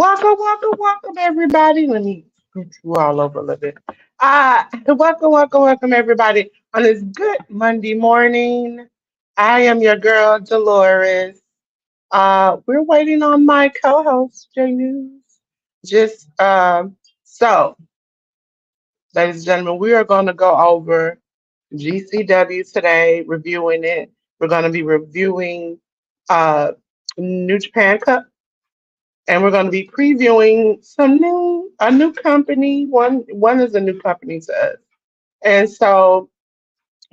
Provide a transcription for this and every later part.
Welcome, everybody. Let me scoot you all over a little bit. Welcome, everybody, on this good Monday morning. I am your girl, Delores. We're waiting on my co-host, JNews. Just so, ladies and gentlemen, we are going to go over GCW today, reviewing it. We're going to be reviewing uh, New Japan Cup, and we're going to be previewing a new company. One is a new company to us. And so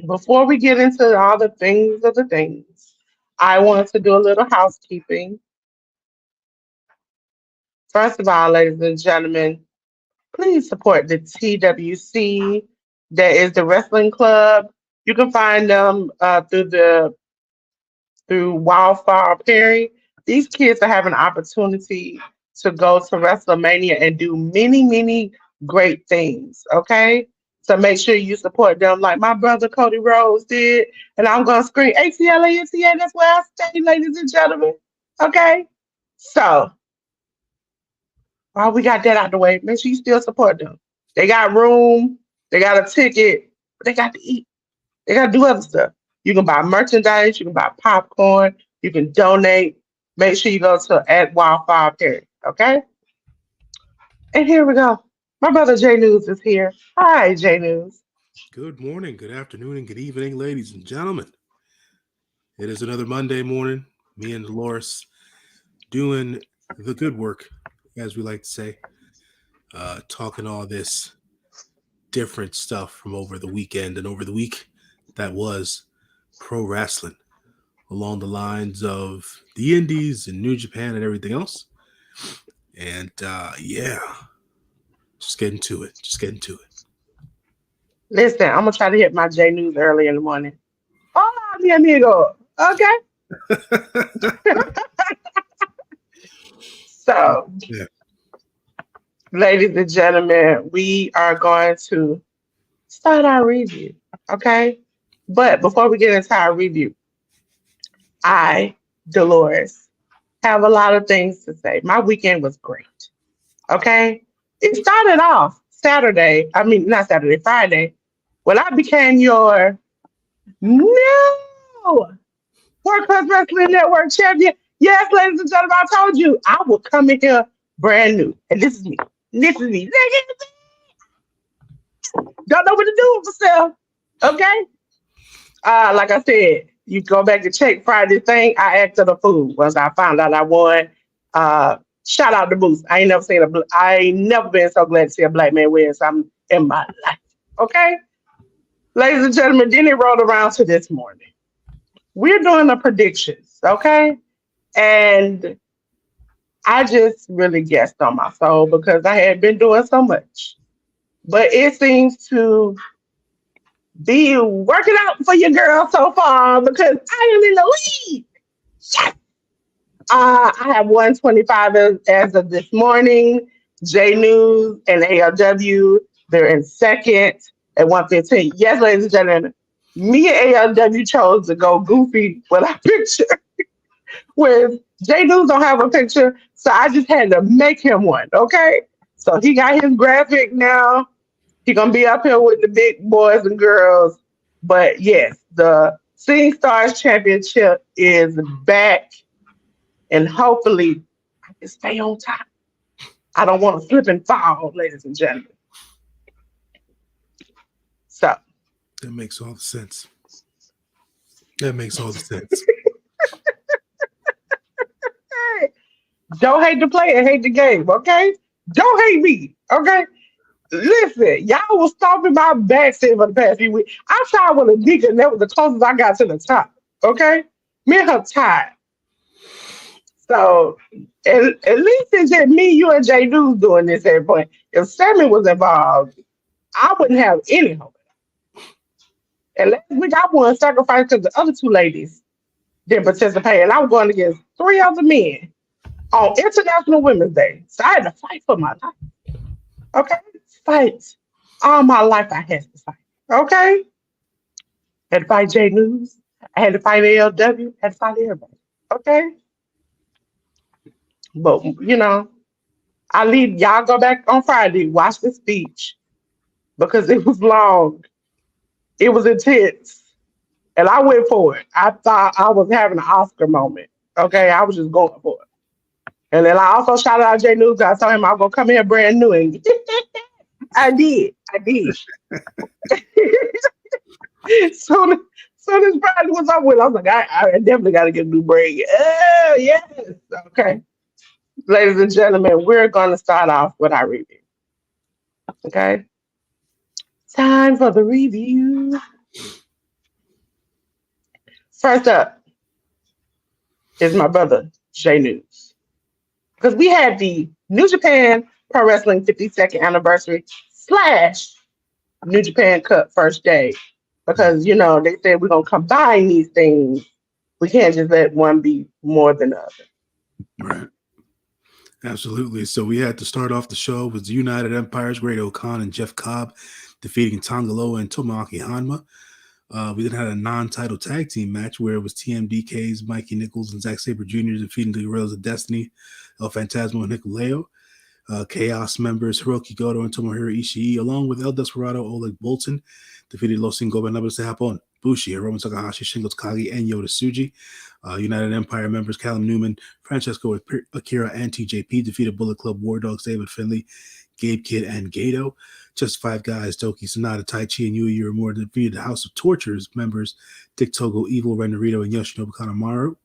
before we get into all the things of the things, I want to do a little housekeeping. First of all, ladies and gentlemen, please support the TWC. That is the wrestling club. You can find them through Wildfire Perry. These kids are having an opportunity to go to WrestleMania and do many great things. Okay. So make sure you support them like my brother Cody Rhodes did. And I'm going to scream ATLANTA. That's where I stay, ladies and gentlemen. Okay. So while we got that out the way, make sure you still support them. They got room, they got a ticket, but they got to eat. They got to do other stuff. You can buy merchandise, you can buy popcorn, you can donate. Make sure you go to at Wildfire Perry, okay? And here we go. My brother J News is here. Hi, J News. Good morning, good afternoon, and good evening, ladies and gentlemen. It is another Monday morning. Me and Dolores doing the good work, as we like to say, talking all this different stuff from over the weekend and over the week that was pro wrestling, along the lines of the Indies and New Japan and everything else. And yeah, just getting to it. Listen, I'm gonna try to hit my J News early in the morning. Hola, mi amigo. Okay. So, Yeah. ladies and gentlemen, we are going to start our review. Okay. But before we get into our review, I, Dolores, have a lot of things to say. My weekend was great. Okay. It started off Saturday. I mean, not Saturday, Friday, when I became your no World Class Wrestling Network champion. Yes, ladies and gentlemen, I told you I will come in here brand new. And this is me. This is me. Don't know what to do with myself. Okay. Like I said, you go back and check Friday thing. I acted a fool once I found out I won. Uh, Shout out to Boost. I ain't never been so glad to see a black man win something in my life. Okay, ladies and gentlemen. Then it rolled around to this morning. We're doing the predictions. Okay, and I just really guessed on my soul because I had been doing so much, but it seems to be working out for your girl so far because I am in the lead. Yes. I have 125 as of this morning. J News and ALW, they're in second at 115. Yes, ladies and gentlemen, me and ALW chose to go goofy with our picture. With J News don't have a picture, so I just had to make him one. Okay, so he got his graphic now. He gonna be up here with the big boys and girls. But yes, the Sing Stars Championship is back, and hopefully I can stay on top. I don't want to slip and fall, ladies and gentlemen. So That makes all the sense. That makes all the sense. hey, don't hate the player, hate the game, okay? Don't hate me, okay? Listen, y'all was stomping my backside for the past few weeks. I tried with a nigga, and that was the closest I got to the top. Okay, me and her tied. So at least it's just me, you, and J. News doing this at every point. If Sammy was involved, I wouldn't have any hope. And last week I won sacrifice because the other two ladies didn't participate, and I was going against three other men on International Women's Day. So I had to fight for my life. Okay, fight. All my life I had to fight. Okay, had to fight J News. I had to fight ALW. Had to fight everybody. Okay, but you know, I leave y'all go back on Friday, watch the speech because it was long. It was intense. And I went for it. I thought I was having an Oscar moment. Okay, I was just going for it. And then I also shouted out Jay News. I told him I'm gonna come here brand new, and I did. I did. so, so this Friday was up with. I was like, I definitely got to get a new braid. Oh yes. Okay, ladies and gentlemen, we're gonna start off with our review. Okay, time for the review. First up is my brother Jay News. Because we had the New Japan Pro Wrestling 52nd anniversary slash New Japan Cup first day. Because, you know, they said we're going to combine these things. We can't just let one be more than the other. Right. Absolutely. So we had to start off the show with the United Empire's Great O'Khan and Jeff Cobb defeating Tongaloa and Tomoaki Hanma. We then had a non-title tag team match where it was TMDK's Mikey Nichols and Zack Sabre Jr. defeating the Guerrillas of Destiny, El Phantasmo and Hikuleo. Chaos members Hiroki Goto and Tomohiro Ishii, along with El Desperado Oleg Bolton, defeated Los Ingobernables de Japón, Bushi, Hiromu Takahashi, Shingo Takagi, and Yota Tsuji. United Empire members Callum Newman, Francesco Akira, and TJP defeated Bullet Club War Dogs, David Finlay, Gabe Kidd, and Gato. Just Five Guys, Doki Sonata, Tai Chi, and Yui Uemura defeated the House of Tortures members Dick Togo, Evil, Ren Narito, and Yoshinobu Kanemaru.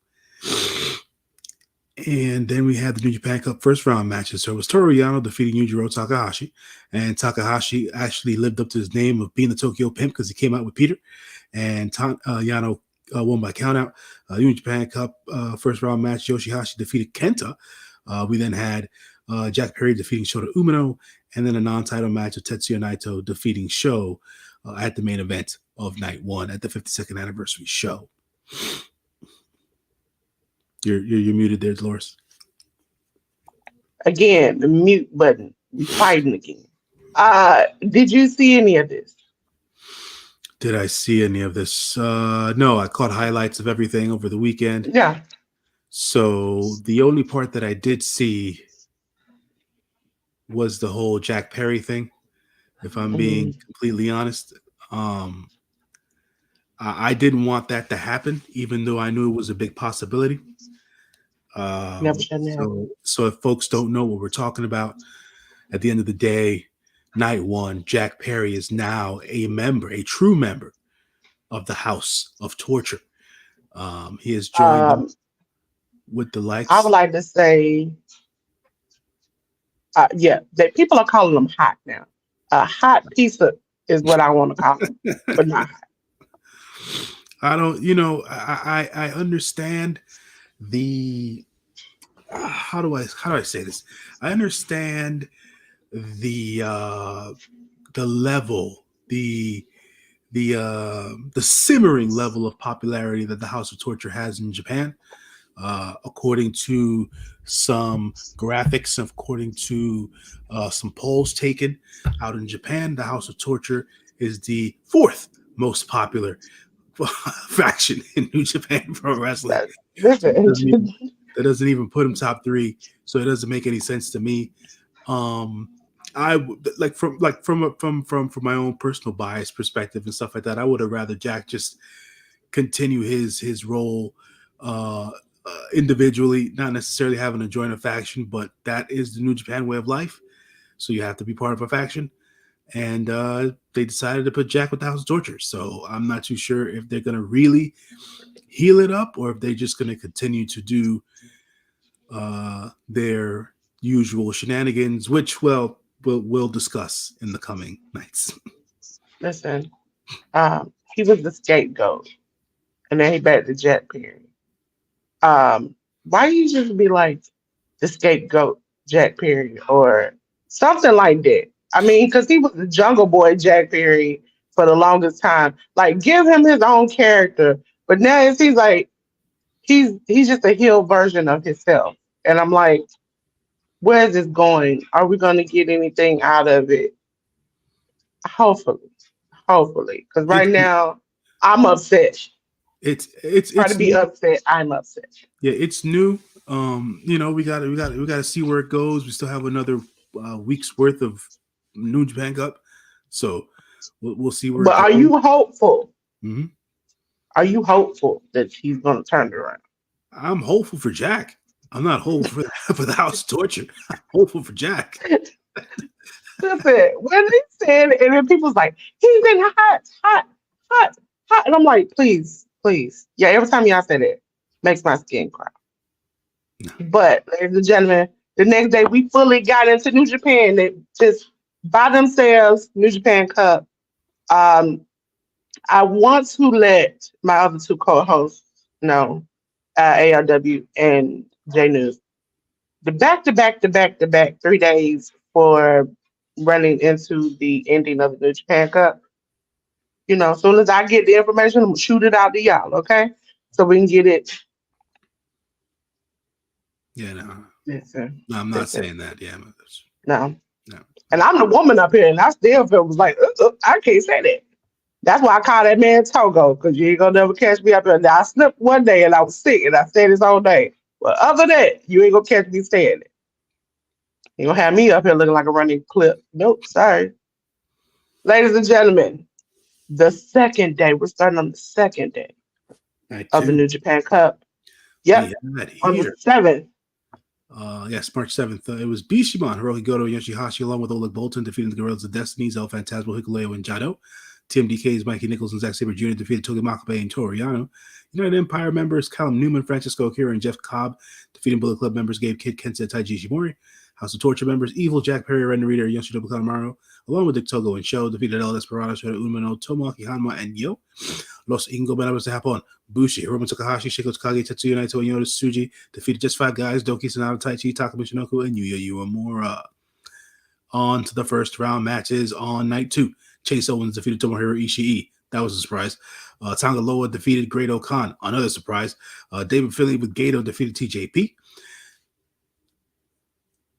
And then we had the New Japan Cup first round matches. So it was Toru Yano defeating Yujiro Takahashi. And Takahashi actually lived up to his name of being the Tokyo Pimp because he came out with Peter. And Yano won by countout. New Japan Cup first round match, Yoshihashi defeated Kenta. We then had Jack Perry defeating Shota Umino. And then a non-title match of Tetsuya Naito defeating Sho at the main event of night one at the 52nd anniversary show. You're muted there, Dolores. Again, the mute button. We fighting again. Did you see any of this? Did I see any of this? No, I caught highlights of everything over the weekend. Yeah. So the only part that I did see was the whole Jack Perry thing. If I'm being completely honest, I didn't want that to happen, even though I knew it was a big possibility. So if folks don't know what we're talking about, at the end of the day, night one, Jack Perry is now a true member of the House of Torture. He has joined with the likes. I would like to say, that people are calling them hot now. A hot pizza is what I want to call them, but not hot. I don't, I understand the how do I say this? I understand the level, the simmering level of popularity that the House of Torture has in Japan. According to some graphics, according to some polls taken out in Japan, the House of Torture is the fourth most popular faction in New Japan Pro Wrestling. That doesn't even put him top three, so it doesn't make any sense to me. I like from my own personal bias perspective and stuff like that. I would have rather Jack just continue his role individually, not necessarily having to join a faction, but that is the New Japan way of life. So you have to be part of a faction. And they decided to put Jack with the House of Torture. So I'm not too sure if they're going to really heal it up or if they're just going to continue to do their usual shenanigans, which, well, we'll discuss in the coming nights. Listen, he was the scapegoat. And then he back to Jack Perry. Why you just be like the scapegoat Jack Perry or something like that? I mean, because he was the Jungle Boy Jack Perry for the longest time. Like, give him his own character. But now it seems like he's just a heel version of himself. And I'm like, where is this going? Are we going to get anything out of it? Hopefully. Because right now, I'm upset. It's Try to be upset. I'm upset. Yeah, it's new. we got to see where it goes. We still have another week's worth of New Japan Cup, so we'll see where But it are goes. you hopeful? hmm Are you hopeful that he's going to turn it around? I'm hopeful for Jack. I'm not hopeful for the House of Torture. I'm hopeful for Jack. Listen, when they said, and then people's like, he's been hot, hot, hot, hot. And I'm like, please, please. Yeah, every time y'all say that, makes my skin crawl. No. But, ladies and gentlemen, the next day we fully got into New Japan. They just by themselves, New Japan Cup. Um, I want to let my other two co-hosts know, ARW and JNews, the back to back 3 days for running into the ending of the New Japan Cup. As soon as I get the information, I'm gonna shoot it out to y'all, okay? So we can get it. Yeah, no, Listen, no, I'm not listen, saying that. Yeah, no. no. And I'm the woman up here, and I still feel was like, I can't say that. That's why I call that man Togo, because you ain't gonna never catch me up here. Now I slipped one day and I was sick and I stayed this whole day. But other than that, you ain't gonna catch me saying it. You gonna have me up here looking like a running clip. Nope, sorry. Ladies and gentlemen, the second day, we're starting on the second day Night of the two, New Japan Cup. we Yep, had on the here. 7th. Yes, March 7th. It was Bishiman, Hiroki Goto, Yoshihashi, along with Oleg Bolton, defeating the Guerrillas of Destiny, El Phantasmo, Hikuleo, and Jado. Tim DK's Mikey Nichols and Zack Sabre Jr. defeated Togi Makabe and Toriano. United Empire members Callum Newman, Francisco Akira, and Jeff Cobb defeating Bullet Club members Gabe Kidd, Kenta, Taiji Ishimori. House of Torture members Evil, Jack Perry, Ren Narita, and Yoshinobu Kanemaru, along with Dick Togo and Show, defeated El Desperado, Shota Umino, Tomoaki Hanma, and Yo. Los Ingobernables de Japón, Bushi, Hiromu Takahashi, Shiko Takagi, Tetsuya Naito, and Yoda Tsuji defeated just five guys, Doki Sonata, Taichi, Takumi Shinoku, and Yuya Uemura. On to the first round matches on night two. Chase Owens defeated Tomohiro Ishii. That was a surprise. Tonga Loa defeated Great Khan. Another surprise. David Finley with Gato defeated TJP.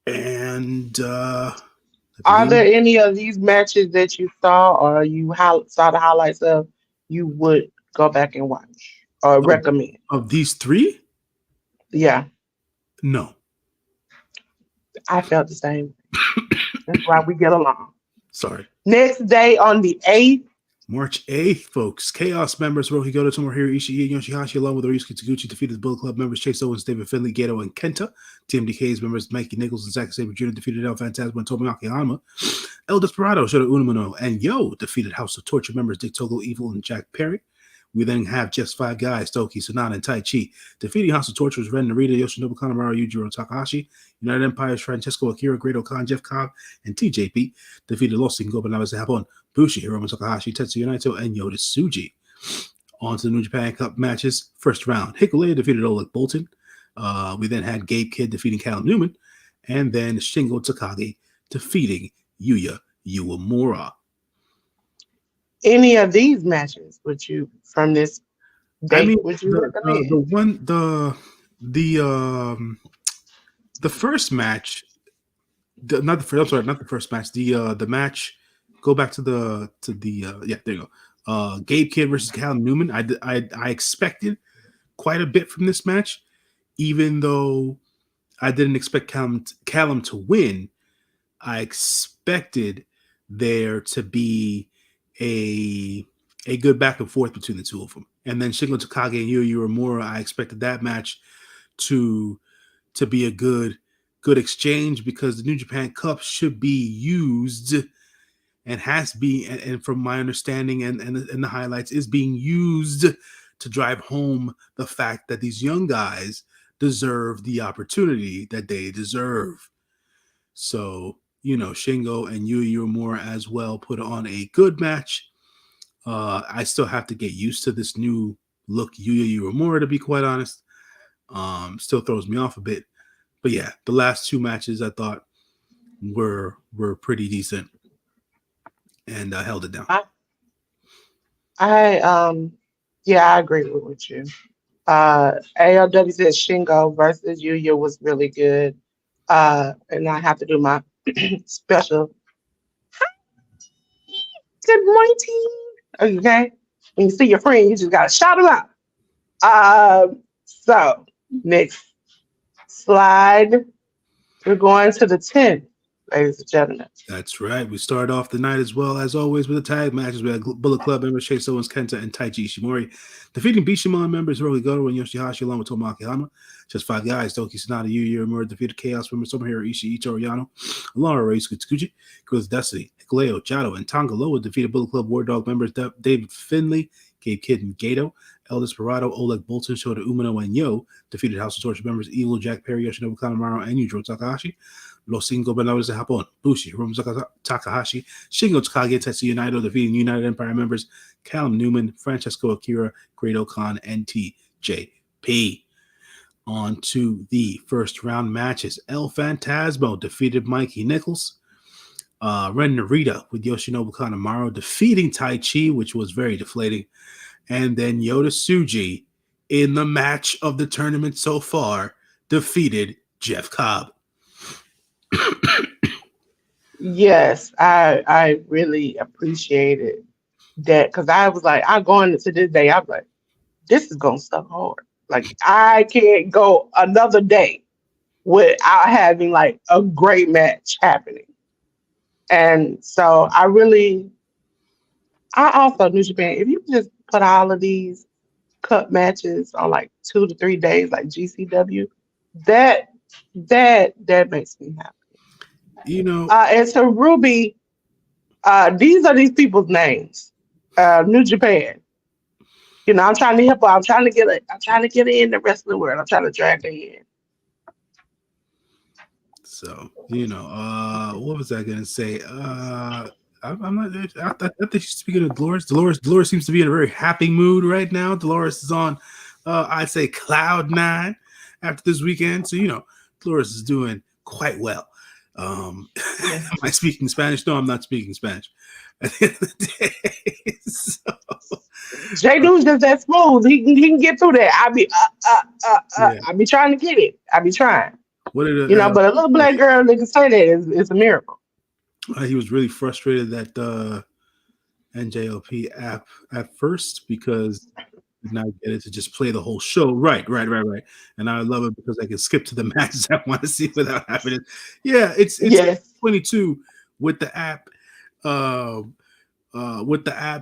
And Are there any of these matches that you saw or you saw the highlights of you would go back and watch or recommend? Of these three? Yeah, No. I felt the same. That's why we get along. Sorry. Next day on the 8th. March 8th, folks. Chaos members Roki Goto, Tomohiro Ishii, and Yoshihashi, along with Ryusuke Taguchi, defeated the Bullet Club members Chase Owens, David Finley, Gato, and Kenta. TMDK's members Mikey Nichols and Zack Sabre Jr. defeated El Phantasmo and Tomoaki Hanma. El Desperado, Shota Umino, and Yo defeated House of Torture members Dick Togo, Evil, and Jack Perry. We then have just five guys, Toki, Sonata, and Tai Chi. Defeating House of Torture's Ren Narita, Yoshinobu Kanemaru, Yujiro Takahashi. United Empire's Francesco Akira, Great Khan, Jeff Cobb, and TJP. Defeated Los Ingobernables de Japón, Bushi, Hiromu Takahashi, Tetsuya Naito, and Yoda Tsuji. On to the New Japan Cup matches. First round, Hikuleo defeated Oleg Bolton. We then had Gabe Kidd defeating Callum Newman. And then Shingo Takagi defeating Yuya Uemura. Any of these matches would you from this date would you recommend? The first match, not the first match. The match. Go back to the yeah, there you go. Gabe Kidd versus Callum Newman. I expected quite a bit from this match, even though I didn't expect Callum to win. I expected there to be a good back and forth between the two of them. And then Shingo Takagi and Yuya Uemura, I expected that match to be a good exchange, because the New Japan Cup should be used and has been, and from my understanding and the highlights, is being used to drive home the fact that these young guys deserve the opportunity that they deserve. So, Shingo and Yuya Uemura as well put on a good match. I still have to get used to this new look Yuya Uemura, to be quite honest. Still throws me off a bit. But yeah, the last two matches I thought were pretty decent, and held it down. I agree with you. ALW said Shingo versus Yuya was really good. And I have to do my special good morning team. Okay. When you see your friend, you just gotta shout them out. So next slide. We're going to the 10th, ladies and gentlemen. That's right. We started off the night as well, as always, with the tag matches. We had Bullet Club members Chase Owens, Kenta, and Taichi Ishimori defeating Bishamon members Hiroki Goto and Yoshihashi along with Tomoaki Hama. Just 5 guys. Doki Sanada, Yu Uemura defeated Chaos members Tomohiro Ishii, Ichiro Yano, along with Reisuke Tsukuji, Girls Destiny, Hikuleo, Jado, and Tonga Loa defeated Bullet Club War Dog members David Finley, Gabe Kidd, and Gato. El Desperado, Oleg Bolton, Shota Umino, and Yo defeated House of Torture members Evil, Jack Perry, Yoshinobu Kanemaru, and Yujiro Takahashi. Los Cinco Gobernadores de Japón, Bushi, Hiromu Takahashi, Shingo Takagi, Tetsuya Naito defeating United Empire members Callum Newman, Francesco Akira, Great Khan, and TJP. On to the first round matches. El Phantasmo defeated Mikey Nichols. Ren Narita with Yoshinobu Kanemaru defeating Tai Chi, which was very deflating. And then Yota Tsuji, in the match of the tournament so far, defeated Jeff Cobb. Yes, I really appreciated that because I was like, I'm going into this day. I was like, this is gonna suck hard. Like I can't go another day without having like a great match happening. And so I also New Japan, if you just put all of these cup matches on like 2 to 3 days, like GCW, that makes me happy. You know, and so Ruby, these are these people's names. New Japan. You know, I'm trying to help her. I'm trying to get her in the wrestling world. I'm trying to drag her in. So, what was I going to say? I'm not. I think she's speaking of Dolores. Dolores seems to be in a very happy mood right now. Dolores is on, I'd say, cloud 9 after this weekend. So, Dolores is doing quite well. Am I speaking Spanish? No, I'm not speaking Spanish. At the end of the day, so. JNews just that smooth. He can get through that. I be trying to get it. I be trying. What did but a little black girl that can say that is a miracle. He was really frustrated that NJLP app at first because did not get it to just play the whole show. Right. And I love it because I can skip to the matches I want to see without having it. Yeah, it's yes. 22 with the app.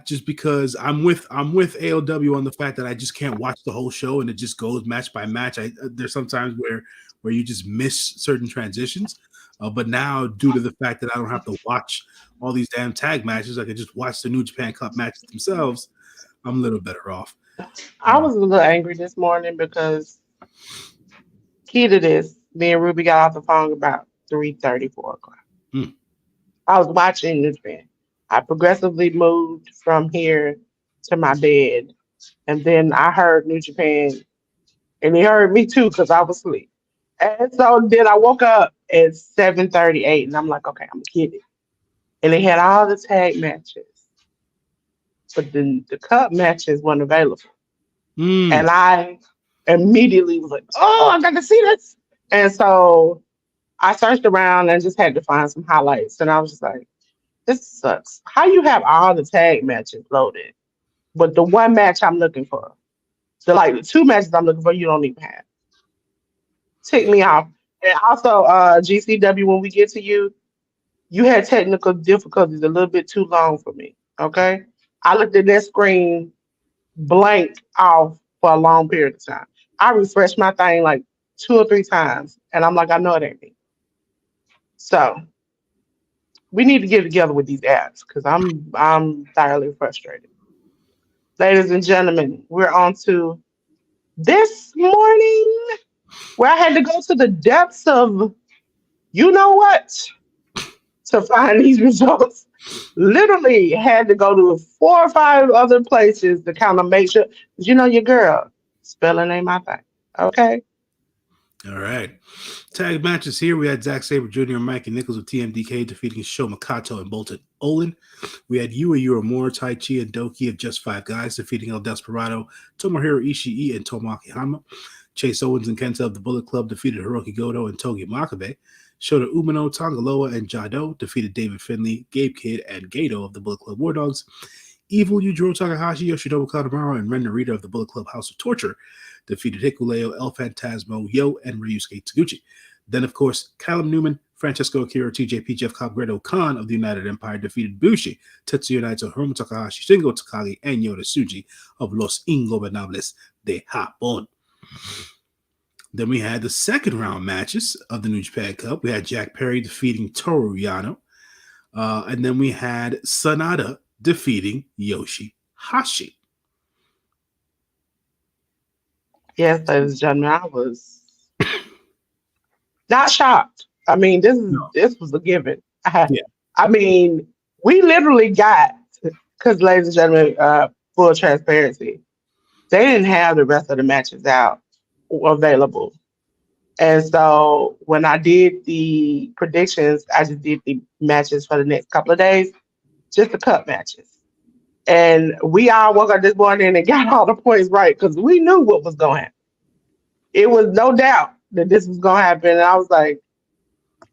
Just because I'm with ALW on the fact that I just can't watch the whole show and it just goes match by match. There's sometimes where you just miss certain transitions. But now, due to the fact that I don't have to watch all these damn tag matches, I can just watch the New Japan Cup matches themselves. I'm a little better off. I was a little angry this morning because key to this, me and Ruby got off the phone about 3:30, 4 o'clock. I was watching New Japan. I progressively moved from here to my bed, and then I heard New Japan, and he heard me too because I was asleep. And so then I woke up at 7:38, and I'm like, okay, I'm gonna get it. And they had all the tag matches, but then the cup matches weren't available. And I immediately was like, oh, I got to see this. And so I searched around and just had to find some highlights. And I was just like, this sucks. How you have all the tag matches loaded, but the one match I'm looking for, the 2 matches I'm looking for, you don't even have. Tick me off. And also, GCW, when we get to you, you had technical difficulties a little bit too long for me. Okay, I looked at that screen blank off for a long period of time. I refreshed my thing like 2 or 3 times, and I'm like, I know it ain't me. So we need to get together with these apps because I'm thoroughly frustrated. Ladies and gentlemen, we're on to this morning where I had to go to the depths of you know what to find these results. Literally had to go to 4 or 5 other places to kind of make sure. Your girl, spelling ain't my thing. Okay. All right. Tag matches here. We had Zack Sabre Jr. and Mikey Nichols of TMDK defeating Sho Makato and Bolton Olin. We had Yua Uemura, Tai Chi, and Doki of Just 5 Guys defeating El Desperado, Tomohiro Ishii, and Tomoaki Hama. Chase Owens and Kenta of the Bullet Club defeated Hiroki Goto and Togi Makabe. Shota Umino, Tonga Loa, and Jado defeated David Finley, Gabe Kidd, and Gato of the Bullet Club War Dogs. Evil Yujiro Takahashi, Yoshinobu Kanemaru, and Ren Narita of the Bullet Club House of Torture defeated Hikuleo, El Phantasmo, Yo, and Ryusuke Taguchi. Then, of course, Callum Newman, Francesco Akira, TJP, Jeff Cobb, Gredo Khan of the United Empire defeated Bushi, Tetsuya Naito, Hiromu Takahashi, Shingo Takagi, and Yoda Tsuji of Los Ingobernables de Japón. Then we had the second round matches of the New Japan Cup. We had Jack Perry defeating Toru Yano. And then we had Sanada defeating Yoshihashi. Yes, ladies and gentlemen, I was not shocked. I mean, this was a given. Yeah. I mean, we literally got, because ladies and gentlemen, full transparency, they didn't have the rest of the matches out available. And so when I did the predictions, I just did the matches for the next couple of days, just the cup matches. And we all woke up this morning and got all the points right because we knew what was going to happen. It was no doubt that this was going to happen. And I was like,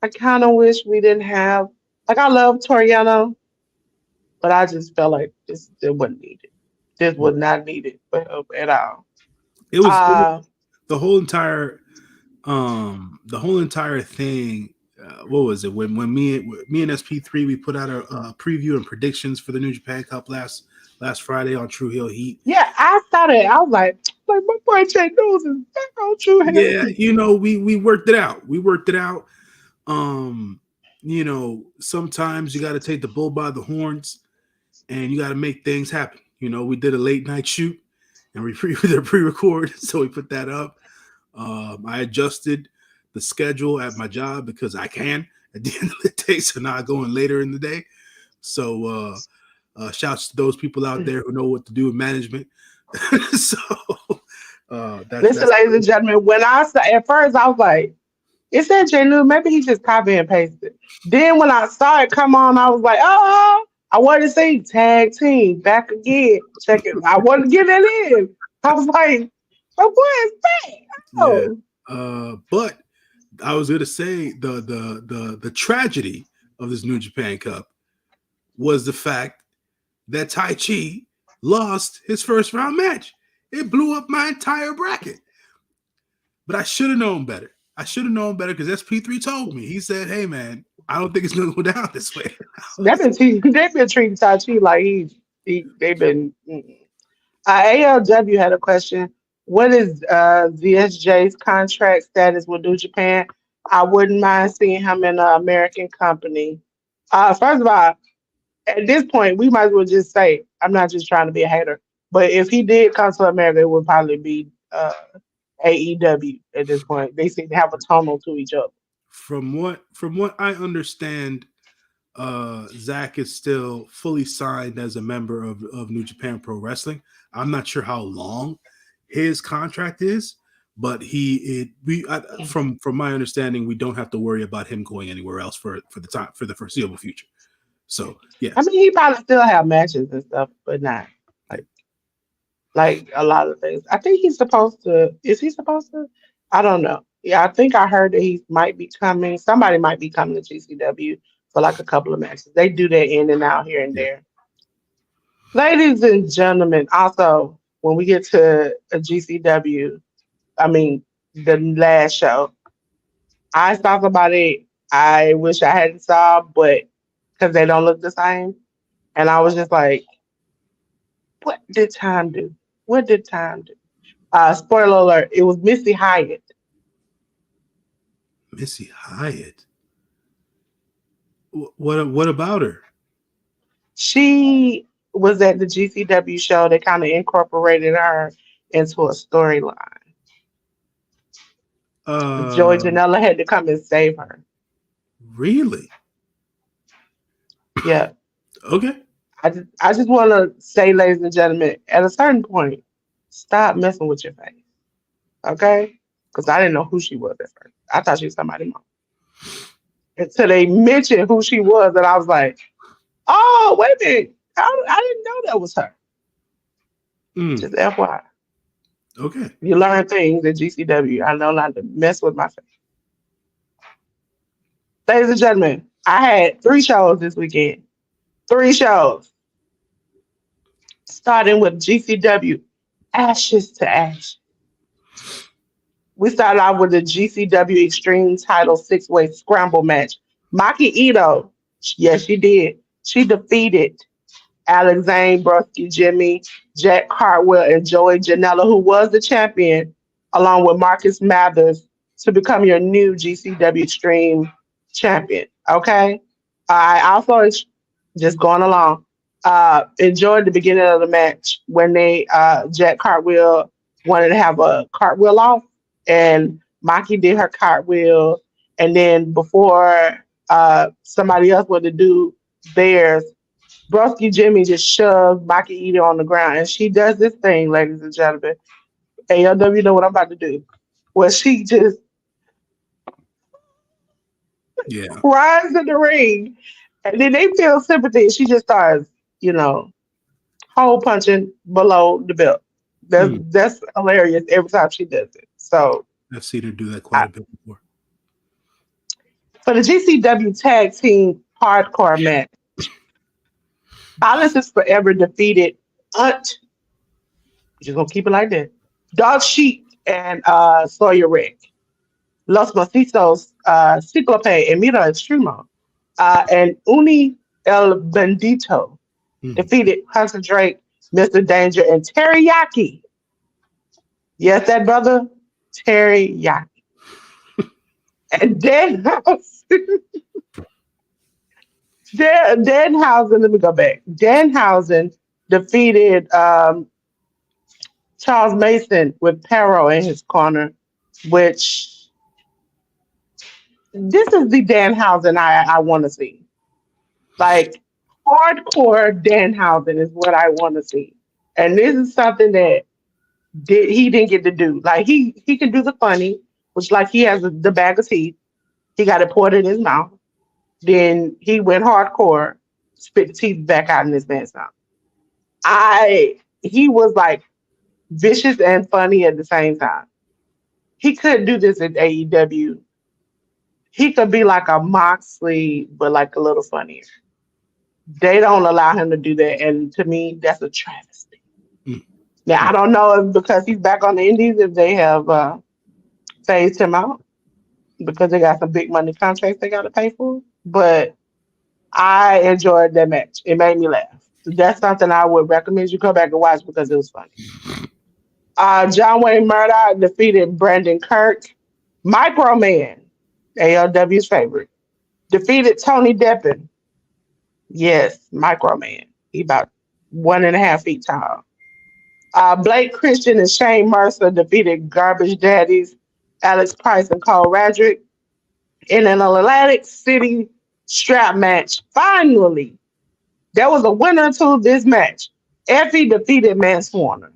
I kind of wish we didn't have, like, I love Toriano, but I just felt like it wasn't needed. This was not needed at all. It was the whole entire thing. What was it when me and SP3 we put out a preview and predictions for the New Japan Cup last Friday on True Hill Heat. Yeah, I started. I was like my boy Jay News is back on True Hill. Yeah, you know, we worked it out. You know, sometimes you got to take the bull by the horns, and you got to make things happen. You know, we did a late night shoot, and we did pre-record, so we put that up. I adjusted the schedule at my job because I can at the end of the day, so now I go in later in the day. So shouts to those people out there who know what to do with management. So listen, ladies and gentlemen, when I at first I was like, it said Jay New, maybe he just copy and pasted. Then when I saw it come on, I was like, oh, I wanted to say tag team back again. Check it. I wanted to get it in. I was like, my boy is back. Oh. Yeah. But I was gonna say the tragedy of this New Japan Cup was the fact that Tai Chi lost his first round match. It blew up my entire bracket. But I should have known better. Because SP3 told me. He said, "Hey man, I don't think it's gonna go down this way." They've been treating Tai Chi like they've been. ALW had a question. What is VSJ's contract status with New Japan? I wouldn't mind seeing him in an American company. First of all, at this point, we might as well just say, I'm not just trying to be a hater, but if he did come to America, it would probably be AEW at this point. They seem to have a tunnel to each other. From what I understand, Zach is still fully signed as a member of New Japan Pro Wrestling. I'm not sure how long his contract is, but from my understanding, we don't have to worry about him going anywhere else for the foreseeable future. So yeah, I mean, he probably still have matches and stuff, but not like a lot of things. I think he's supposed to. Is he supposed to? I don't know. Yeah, I think I heard that he might be coming. Somebody might be coming to GCW for like a couple of matches. They do that in and out here and there. Ladies and gentlemen, also when we get to a GCW, I mean the last show, I talk about it. I wish I hadn't saw, but because they don't look the same, and I was just like, "What did time do? What did time do?" Spoiler alert: it was Missy Hyatt. Missy Hyatt. What about her? She was at the GCW show. They kind of incorporated her into a storyline. Joey Janela had to come and save her. Really? Yeah. Okay. I just want to say, ladies and gentlemen, at a certain point, stop messing with your face. Okay? Because I didn't know who she was at first. I thought she was somebody's mom. Until they mentioned who she was, and I was like, oh, wait a minute. I didn't know that was her. Just FYI. Okay. You learn things at GCW. I know not to mess with my face. Ladies and gentlemen, I had 3 shows this weekend. 3 shows. starting with GCW Ashes to Ashes. We started off with the GCW Extreme Title Six-Way Scramble match. Maki Ito, yes, she did. She defeated Alexander Brusky, Jimmy, Jack Cartwell, and Joey Janela, who was the champion, along with Marcus Mathers, to become your new GCW Extreme champion. Okay. I also just going along. Enjoyed the beginning of the match when they Jack Cartwheel wanted to have a cartwheel off, and Maki did her cartwheel, and then before somebody else would do theirs, Brusky Jimmy just shoved Maki Ito on the ground, and she does this thing, ladies and gentlemen. ALW know what I'm about to do. Well, she just Yeah. rises in the ring, and then they feel sympathy. And she just starts, you know, hole punching below the belt. That's hilarious every time she does it. So I've seen her do that quite I, a bit before. for the GCW Tag Team Hardcore match, Violence is Forever defeated Unt. Just gonna keep it like that. Dog Sheep and Sawyer Rick. Los Macizos, Ciclope, and Mira Extremo, and Uni El Bendito Mhm. defeated Hunter Drake, Mr. Danger, and Teriyaki. Yes, that brother, Teriyaki. And Danhausen, let me go back. Danhausen defeated Charles Mason with Perro in his corner, which this is the Danhausen I want to see. Like hardcore Danhausen is what I want to see. And this is something that he didn't get to do. Like he can do the funny, which like he has the bag of teeth. He got it poured in his mouth. Then he went hardcore, spit the teeth back out in his man's mouth. He was like vicious and funny at the same time. He could do this at AEW. He could be like a Moxley, but like a little funnier. They don't allow him to do that, and to me, that's a travesty. Mm. Now I don't know if because he's back on the Indies, if they have phased him out because they got some big money contracts they got to pay for. But I enjoyed that match. It made me laugh. That's something I would recommend you go back and watch because it was funny. John Wayne Murdoch defeated Brandon Kirk. Microman, ALW's favorite, defeated Tony Deppen. Yes, Microman. He about 1.5 feet tall. Blake Christian and Shane Mercer defeated Garbage Daddies, Alex Price and Cole Radrick in an Atlantic City strap match. Finally, there was a winner to this match. Effie defeated Mance Warner.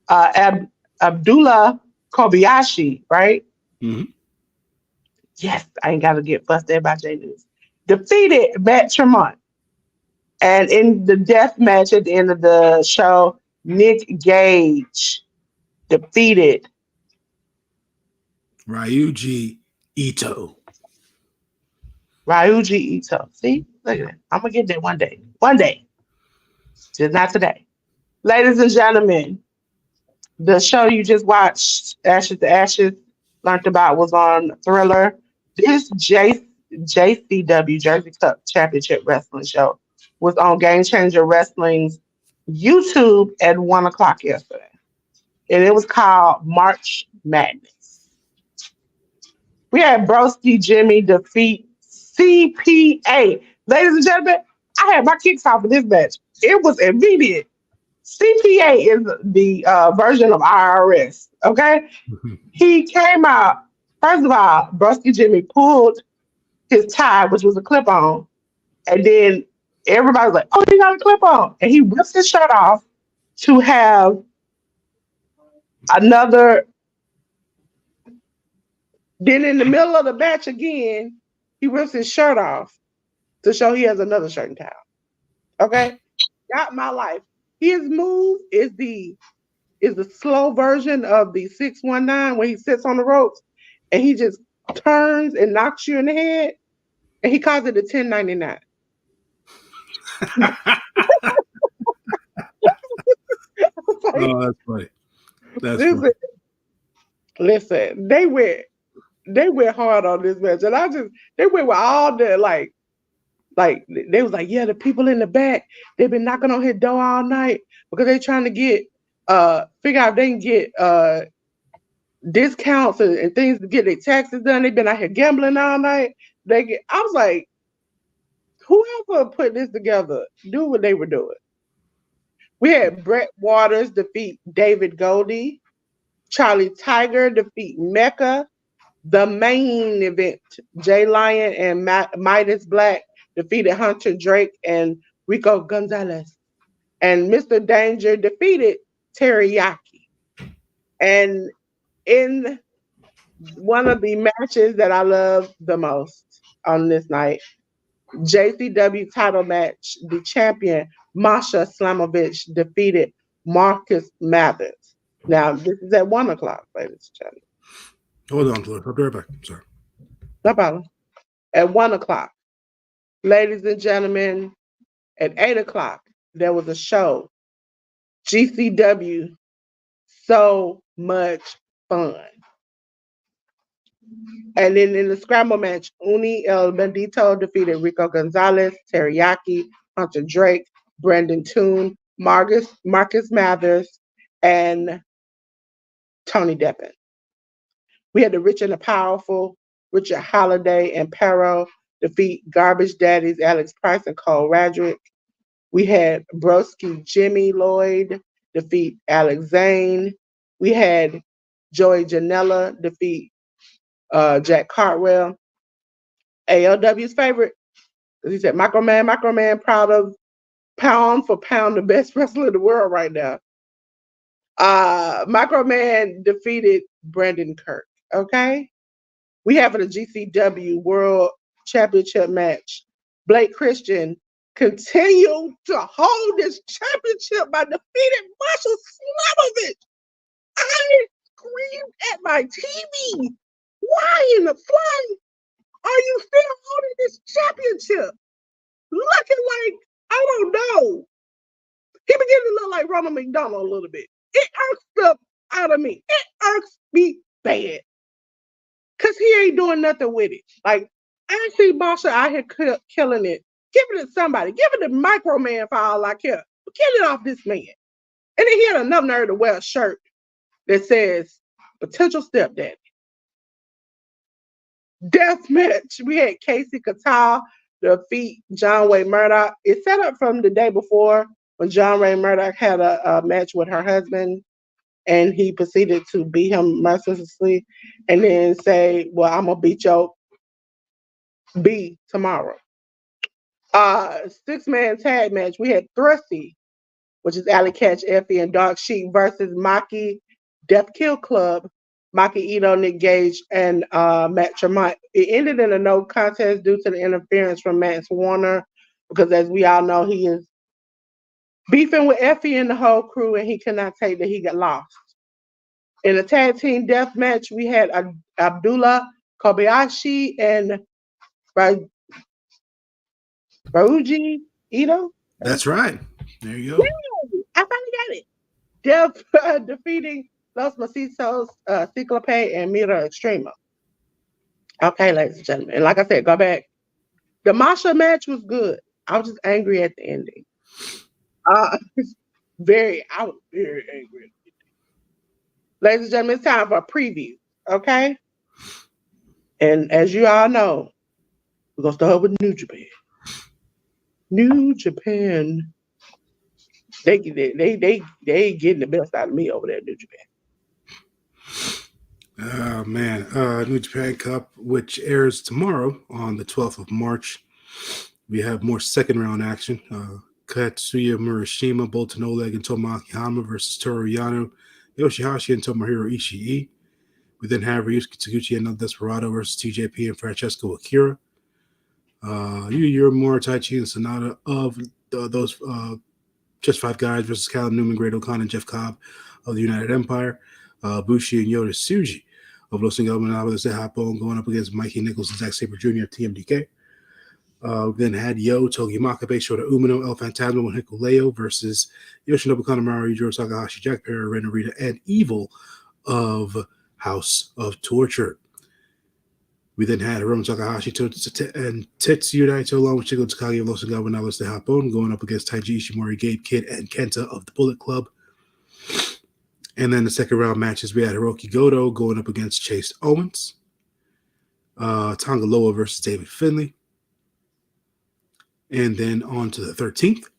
Abdullah Kobayashi, right? Hmm. Yes, I ain't got to get fussed at by JNews. Defeated Matt Tremont. And in the death match at the end of the show, Nick Gage defeated Ryuji Ito. Ryuji Ito. See, look at that. I'm gonna get there one day. One day, just not today. Ladies and gentlemen, the show you just watched, Ashes to Ashes, learned about was on Thriller. This JCW Jersey Cup Championship Wrestling show was on Game Changer Wrestling's YouTube at 1 o'clock yesterday, and it was called March Madness. We had Broski Jimmy defeat CPA. Ladies and gentlemen, I had my kicks off of this match. It was immediate. CPA is the version of IRS. Okay, he came out. First of all, Broski Jimmy pulled his tie, which was a clip on, and then everybody was like, "Oh, he got a clip on," and he rips his shirt off to have another. Then in the middle of the match again, he rips his shirt off to show he has another shirt and towel. Okay, got my life. His move is the slow version of the 619 where he sits on the ropes and he just turns and knocks you in the head, and he calls it a 1099. Oh, that's funny. That's listen, funny. listen. They went hard on this match, and they went with all the like they was like, yeah, the people in the back, they've been knocking on his door all night because they trying to get figure out if they can get discounts and things to get their taxes done. They've been out here gambling all night. I was like, whoever put this together, do what they were doing. We had Brett Waters defeat David Goldie, Charlie Tiger defeat Mecca. The main event, Jay Lyon and Midas Black defeated Hunter Drake and Rico Gonzalez. And Mr. Danger defeated Teriyaki. And in one of the matches that I love the most on this night, JCW title match, the champion Masha Slamovich defeated Marcus Mathers. Now, this is at 1 o'clock, ladies and gentlemen. Hold on, Lord. I'll be right back. I'm sorry. No problem. At 1 o'clock. Ladies and gentlemen, at 8 o'clock, there was a show. GCW, so much fun. And then in the scramble match, Uni El Bendito defeated Rico Gonzalez, Teriyaki, Hunter Drake, Brendan Toon, Marcus Mathers, and Tony Deppen. We had the Rich and the Powerful, Richard Holiday and Perro defeat Garbage Daddies, Alex Price and Cole Radrick. We had Broski Jimmy Lloyd defeat Alex Zane. We had Joey Janela defeat Jack Cartwell. ALW's favorite, he said, Micro Man, proud of pound for pound the best wrestler in the world right now. Micro Man defeated Brandon Kirk. Okay, we have a GCW World Championship match. Blake Christian continued to hold this championship by defeating Marshall Slamovich. I screamed at my TV. Why in the flying are you still holding this championship? Looking like, I don't know. He began to look like Ronald McDonald a little bit. It irks the out of me. It irks me bad. Because he ain't doing nothing with it. Like, I see Marsha out here killing it. Give it to somebody. Give it to Micro Man for all I care. But get it off this man. And then he had enough nerve to wear a shirt that says, potential stepdaddy. Death match. We had Casey Catal defeat John Wayne Murdoch. It's set up from the day before when John Wayne Murdoch had a match with her husband and he proceeded to beat him mercilessly and then say, well, I'm going to beat your B tomorrow. 6-man tag match. We had Thrusty, which is Alley Catch, Effie, and Dark Sheep versus Maki Death Kill Club, Maki Ito, Nick Gage, and Matt Tremont. It ended in a no contest due to the interference from Max Warner because, as we all know, he is beefing with Effie and the whole crew, and he cannot take that he got lost. In a tag team death match, we had Abdullah Kobayashi and Ryuji Ito. That's right. There you go. Yay! I finally got it. Defeating Los Macizos, Ciclope, and Mira Extremo. Okay, ladies and gentlemen. And like I said, go back. The Masha match was good. I was just angry at the ending. I was very angry. Ladies and gentlemen, it's time for a preview. Okay? And as you all know, we're going to start with New Japan. New Japan. They getting the best out of me over there in New Japan. Oh, man. New Japan Cup, which airs tomorrow on the 12th of March. We have more second round action. Katsuya Murashima, Bolton Oleg, and Tomoaki Hama versus Toru Yano, Yoshihashi, and Tomohiro Ishii. We then have Ryusuke Taguchi and El Desperado versus TJP and Francesco Akira. Yu Uemura, Taichi, and Sonata of those Just Five Guys versus Callum Newman, Great O'Connor, and Jeff Cobb of the United Empire. Bushi and Yoda Tsuji of Los Ingobernables de Japón going up against Mikey Nichols and Zack Sabre Jr. of TMDK. Then had Togi Makabe, Shota Umino, El Phantasmo, and Hikuleo versus Yoshinobu Kanemaru, Yujiro Takahashi, Jack Perry, Ren Narita, and Evil of House of Torture. We then had Hiromu Takahashi and Tetsuya Naito along with Shigo Takagi of Los Ingobernables de Japón going up against Taiji Ishimori, Gabe Kidd, and Kenta of the Bullet Club. And then the second round matches, we had Hiroki Goto going up against Chase Owens, Tonga Loa versus David Finlay. And then on to the 13th,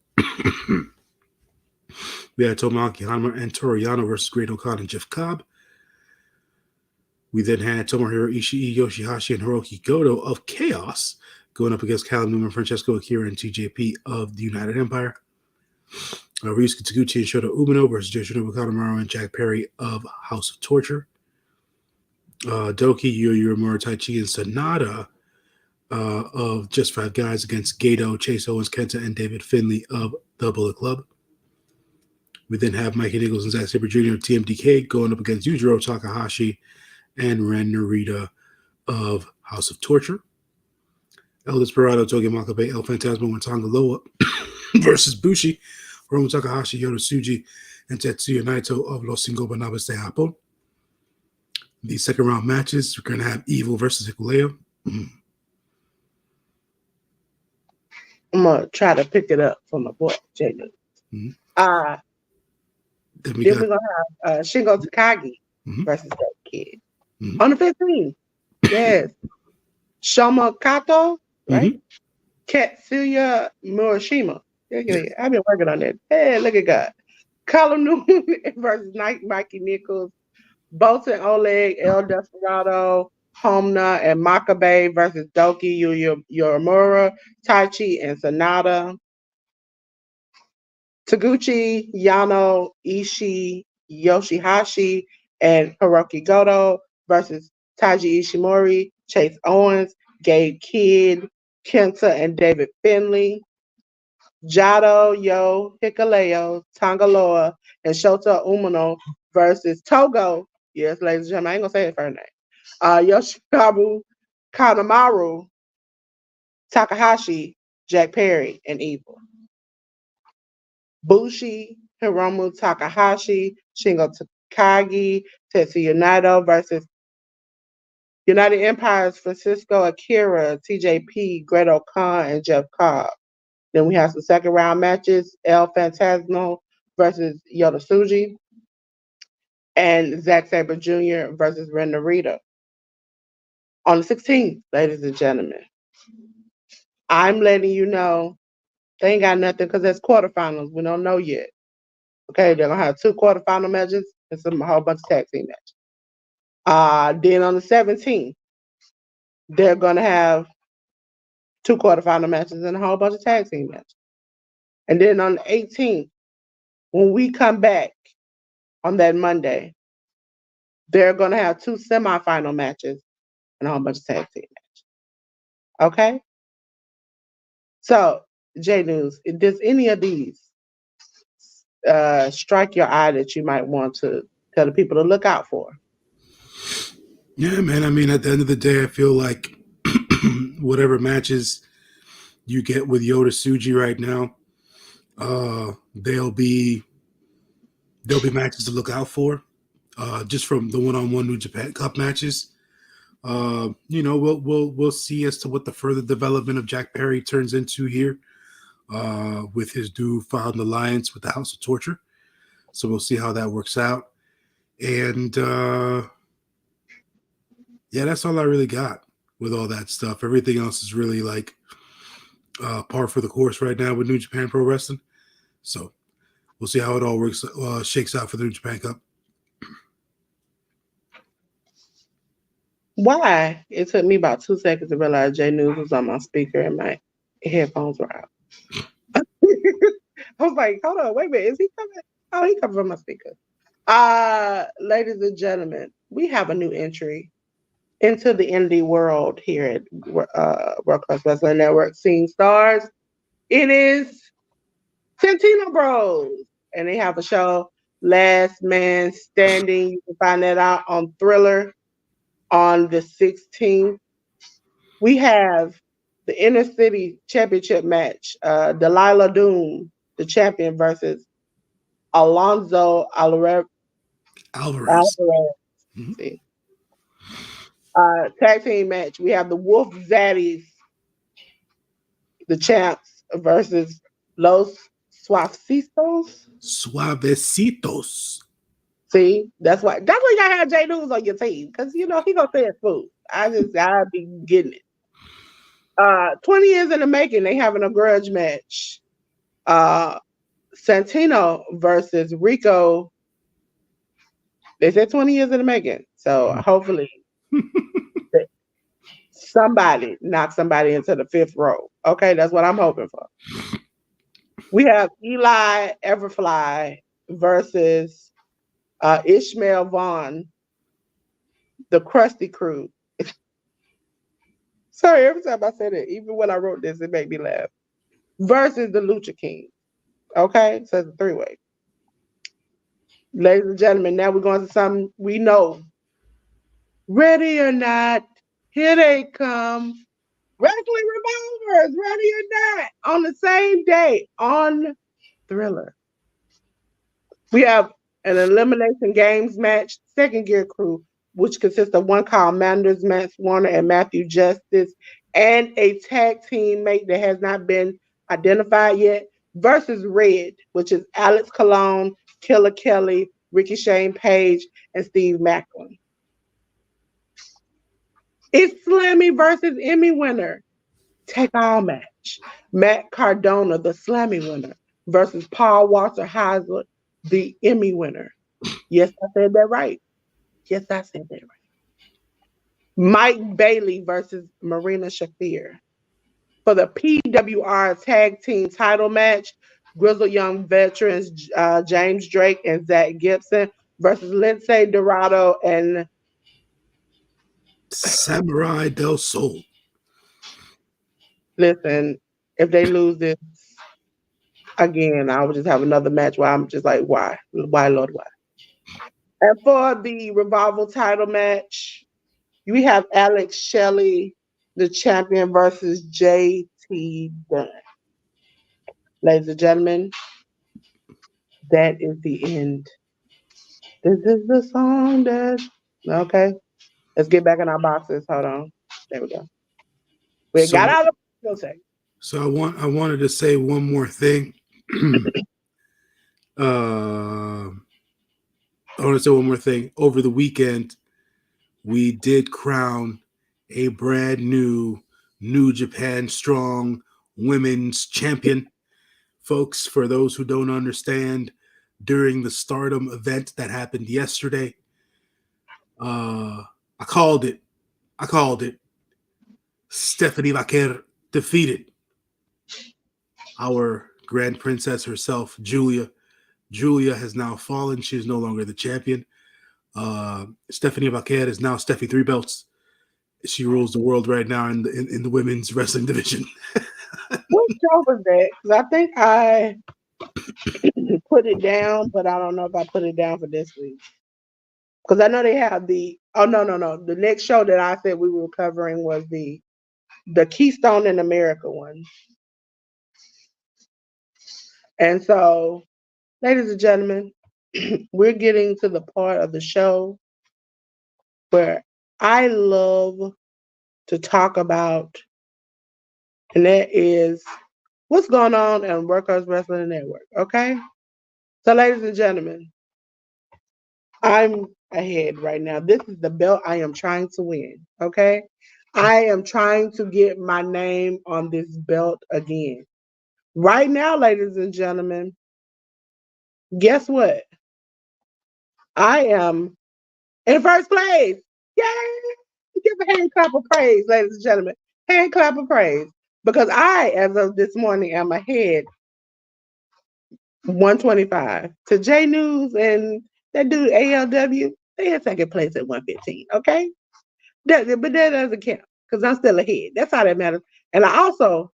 we had Tomoaki Hanma and Toru Yano versus Great O'Khan and Jeff Cobb. We then had Tomohiro Ishii, Yoshihashi, and Hiroki Goto of Chaos going up against Callum Newman, Francesco Akira, and TJP of the United Empire. Ryusuke Taguchi and Shota Umino versus Yoshinobu Kanemaru and Jack Perry of House of Torture. Doki, Yuya Uemura, Taichi, and Sonata of Just Five Guys against Gato, Chase Owens, Kenta, and David Finlay of the Bullet Club. We then have Mikey Nichols and Zack Sabre Jr. of TMDK going up against Yujiro Takahashi and Ren Narita of House of Torture. El Desperado, Togi Makabe, El Phantasmo, and Tonga Loa versus Bushi, Hiromu Takahashi, Yota Tsuji, and Tetsuya Naito of Los Ingobernables de Japón. The second round matches, we're going to have Evil versus Hikuleo. I'm going to try to pick it up from my boy, Jaden. Then we're going to have Shingo Takagi versus that kid. On the 15th, yes. Shoma Kato, right? Katsuya Murashima. Yeah. I've been working on that. Hey, look at God. Callum Newman versus Mikey Nichols. Bolton Oleg, El Desperado, Homna, and Makabe versus Doki, Uemura, Taichi, and Sonata. Taguchi, Yano, Ishii, Yoshihashi, and Hiroki Goto versus Taiji Ishimori, Chase Owens, Gabe Kidd, Kenta, and David Finlay. Jado, Hikuleo, Tongaloa, and Shota Umino versus Togo. Yes, ladies and gentlemen, I ain't gonna say his first name. Yoshinobu Kanemaru, Takahashi, Jack Perry, and Evil. Bushi, Hiromu Takahashi, Shingo Takagi, Tetsuya Naito versus United Empire's Francisco Akira, TJP, Great O'Khan, and Jeff Cobb. Then we have some second round matches, El Phantasmo versus Yota Tsuji, and Zack Sabre Jr. versus Ren Narita. On the 16th, ladies and gentlemen, I'm letting you know they ain't got nothing because there's quarterfinals. We don't know yet. Okay, they're going to have 2 quarterfinal matches and a whole bunch of tag team matches. Then on the 17th, they're going to have 2 quarterfinal matches and a whole bunch of tag team matches. And then on the 18th, when we come back on that Monday, they're going to have 2 semifinal matches and a whole bunch of tag team matches. Okay? So, JNews, does any of these strike your eye that you might want to tell the people to look out for? Yeah, man. I mean, at the end of the day, I feel like whatever matches you get with Yota Tsuji right now, there'll be matches to look out for. Just from the one-on-one New Japan Cup matches, we'll see as to what the further development of Jack Perry turns into here with his newfound alliance with the House of Torture. So we'll see how that works out. And that's all I really got with all that stuff. Everything else is really like par for the course right now with New Japan Pro Wrestling. So we'll see how it all works, shakes out for the New Japan Cup. Why? It took me about 2 seconds to realize JNews was on my speaker and my headphones were out. I was like, hold on, wait a minute. Is he coming? Oh, he coming from my speaker. Ladies and gentlemen, we have a new entry into the indie world here at World Class Wrestling Network, Seeing Stars. It is Santino Bros. And they have a show, Last Man Standing. You can find that out on Thriller on the 16th. We have the inner city championship match. Delilah Doom, the champion, versus Alonzo Alvarez. Alvarez. Mhm. See. Tag team match. We have the Wolf Zaddies, the champs, versus Los Suavecitos. Suavecitos. See, that's why you gotta have J News on your team, because he gonna say it's food. I be getting it. 20 years in the making, they having a grudge match. Uh Santino versus Rico. They said 20 years in the making. So hopefully somebody knocks somebody into the fifth row. Okay, that's what I'm hoping for. We have Eli Everfly versus Ishmael Vaughn, the Krusty Crew. Sorry, every time I say that, even when I wrote this, it made me laugh. Versus the Lucha King. Okay, so it's a three-way. Ladies and gentlemen, now we're going to something we know. Ready or not, here they come. Wrestling Revolvers, ready or not, on the same day on Thriller. We have an elimination games match, second gear crew, which consists of one called Manders, Matt Warner, and Matthew Justice, and a tag team mate that has not been identified yet, versus Red, which is Alex Colon, Killer Kelly, Ricky Shane Page, and Steve Macklin. It's Slammy versus Emmy winner. Take all match. Matt Cardona, the Slammy winner, versus Paul Walter Heisler, the Emmy winner. Yes, I said that right. Yes, I said that right. Mike Bailey versus Marina Shafir. For the PWR Tag Team title match, Grizzled Young Veterans James Drake and Zach Gibson versus Lindsay Dorado and Samurai del Sol. listen, if they lose this again, I will just have another match where I'm just like, why? Why, Lord, why? And for the Revolver title match, we have Alex Shelley, the champion, versus JT Dunn. Ladies and gentlemen, that is the end. This is the song that. Okay, let's get back in our boxes. Hold on. There we go. We got out of the. So I wanted to say one more thing. I want to say one more thing. Over the weekend, we did crown a brand new New Japan Strong Women's Champion. Folks, for those who don't understand, during the Stardom event that happened yesterday, I called it. Stephanie Vaquer defeated our Grand Princess herself, Julia. Julia has now fallen. She is no longer the champion. Stephanie Vaquer is now Steffi Three Belts. She rules the world right now in the women's wrestling division. What show was that? Because I think I put it down, but I don't know if I put it down for this week. Because I know they have the. Oh no. The next show that I said we were covering was the Keystone in America one. And so, ladies and gentlemen, we're getting to the part of the show where I love to talk about, and that is what's going on in Workers Wrestling Network. Okay? So, ladies and gentlemen, I'm ahead right now. This is the belt I am trying to win. Okay? I am trying to get my name on this belt again. Right now, ladies and gentlemen, guess what? I am in first place. Yay! Give a hand clap of praise, ladies and gentlemen. Hand clap of praise. Because I, as of this morning, am ahead 125 to J News and that dude ALW. They in second place at 115. Okay? But that doesn't count because I'm still ahead. That's all that matters. And I also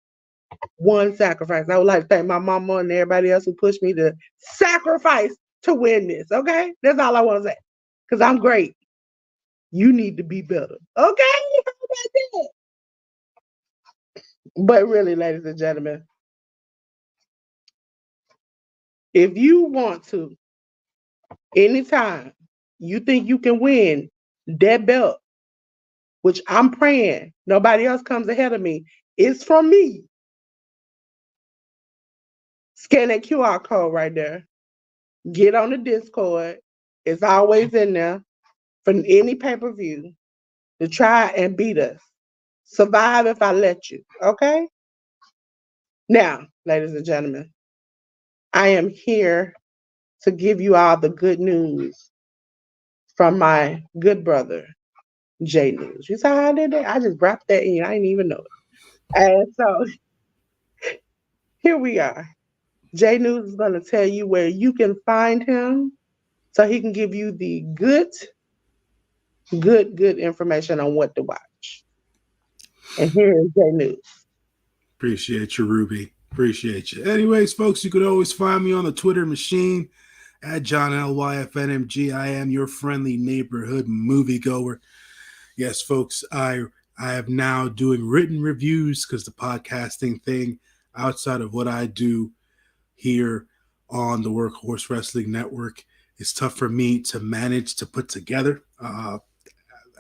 won sacrifice. I would like to thank my mama and everybody else who pushed me to sacrifice to win this. Okay? That's all I want to say. Because I'm great. You need to be better. Okay? How about that? But really, ladies and gentlemen, if you want to, anytime you think you can win that belt, which I'm praying nobody else comes ahead of me, it's from me. Scan that QR code right there. Get on the Discord. It's always in there for any pay-per-view to try and beat us. Survive if I let you. Okay? Now, ladies and gentlemen, I am here to give you all the good news from my good brother, JNews. You saw how I did that? I just wrapped that in. I didn't even know it. And so here we are. JNews is going to tell you where you can find him so he can give you the good information on what to watch. And here is JNews. Appreciate you, Ruby. Appreciate you. Anyways, folks, you could always find me on the Twitter machine at John LYFNMG. I am your friendly neighborhood moviegoer. Yes, folks, I am now doing written reviews because the podcasting thing outside of what I do here on the Workhorse Wrestling Network is tough for me to manage to put together.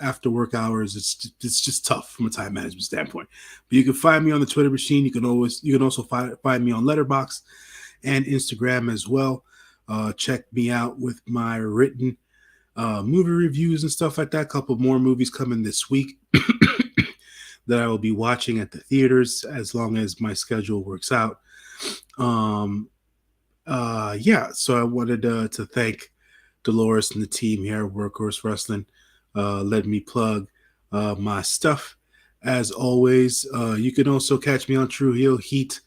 After work hours, it's just tough from a time management standpoint. But you can find me on the Twitter machine. You can also find me on Letterboxd and Instagram as well. Check me out with my written movie reviews and stuff like that. A couple more movies coming this week that I will be watching at the theaters as long as my schedule works out. So I wanted to thank Delores and the team here at Workhorse Wrestling. Let me plug my stuff. As always, you can also catch me on True Heel Heat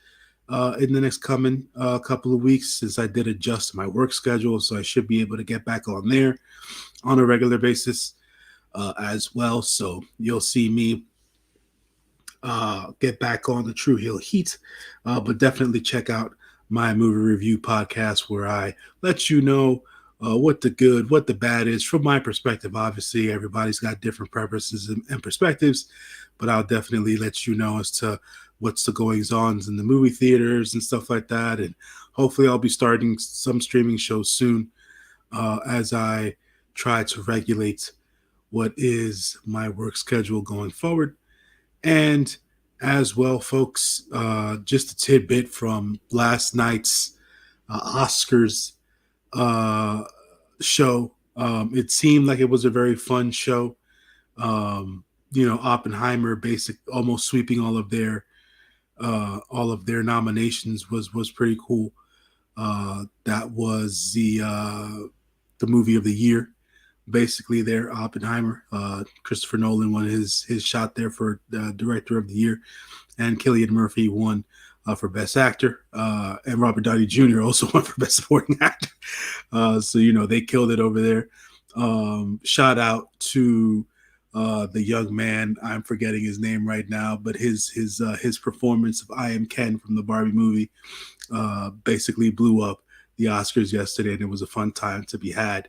in the next coming couple of weeks, since I did adjust my work schedule, so I should be able to get back on there on a regular basis as well. So you'll see me get back on the True Heel Heat, but definitely check out my movie review podcast where I let you know what the good, what the bad is from my perspective. Obviously, everybody's got different preferences and perspectives, but I'll definitely let you know as to what's the goings-ons in the movie theaters and stuff like that. And hopefully I'll be starting some streaming shows soon as I try to regulate what is my work schedule going forward. And as well, folks, just a tidbit from last night's Oscars show. It seemed like it was a very fun show. Oppenheimer almost sweeping all of their nominations was pretty cool. That was the movie of the year, basically. There, Oppenheimer. Christopher Nolan won his shot there for director of the year, and Cillian Murphy won for Best Actor, and Robert Downey Jr. also won for Best Supporting Actor. So they killed it over there. Shout out to the young man. I'm forgetting his name right now, but his performance of I Am Ken from the Barbie movie basically blew up the Oscars yesterday, and it was a fun time to be had.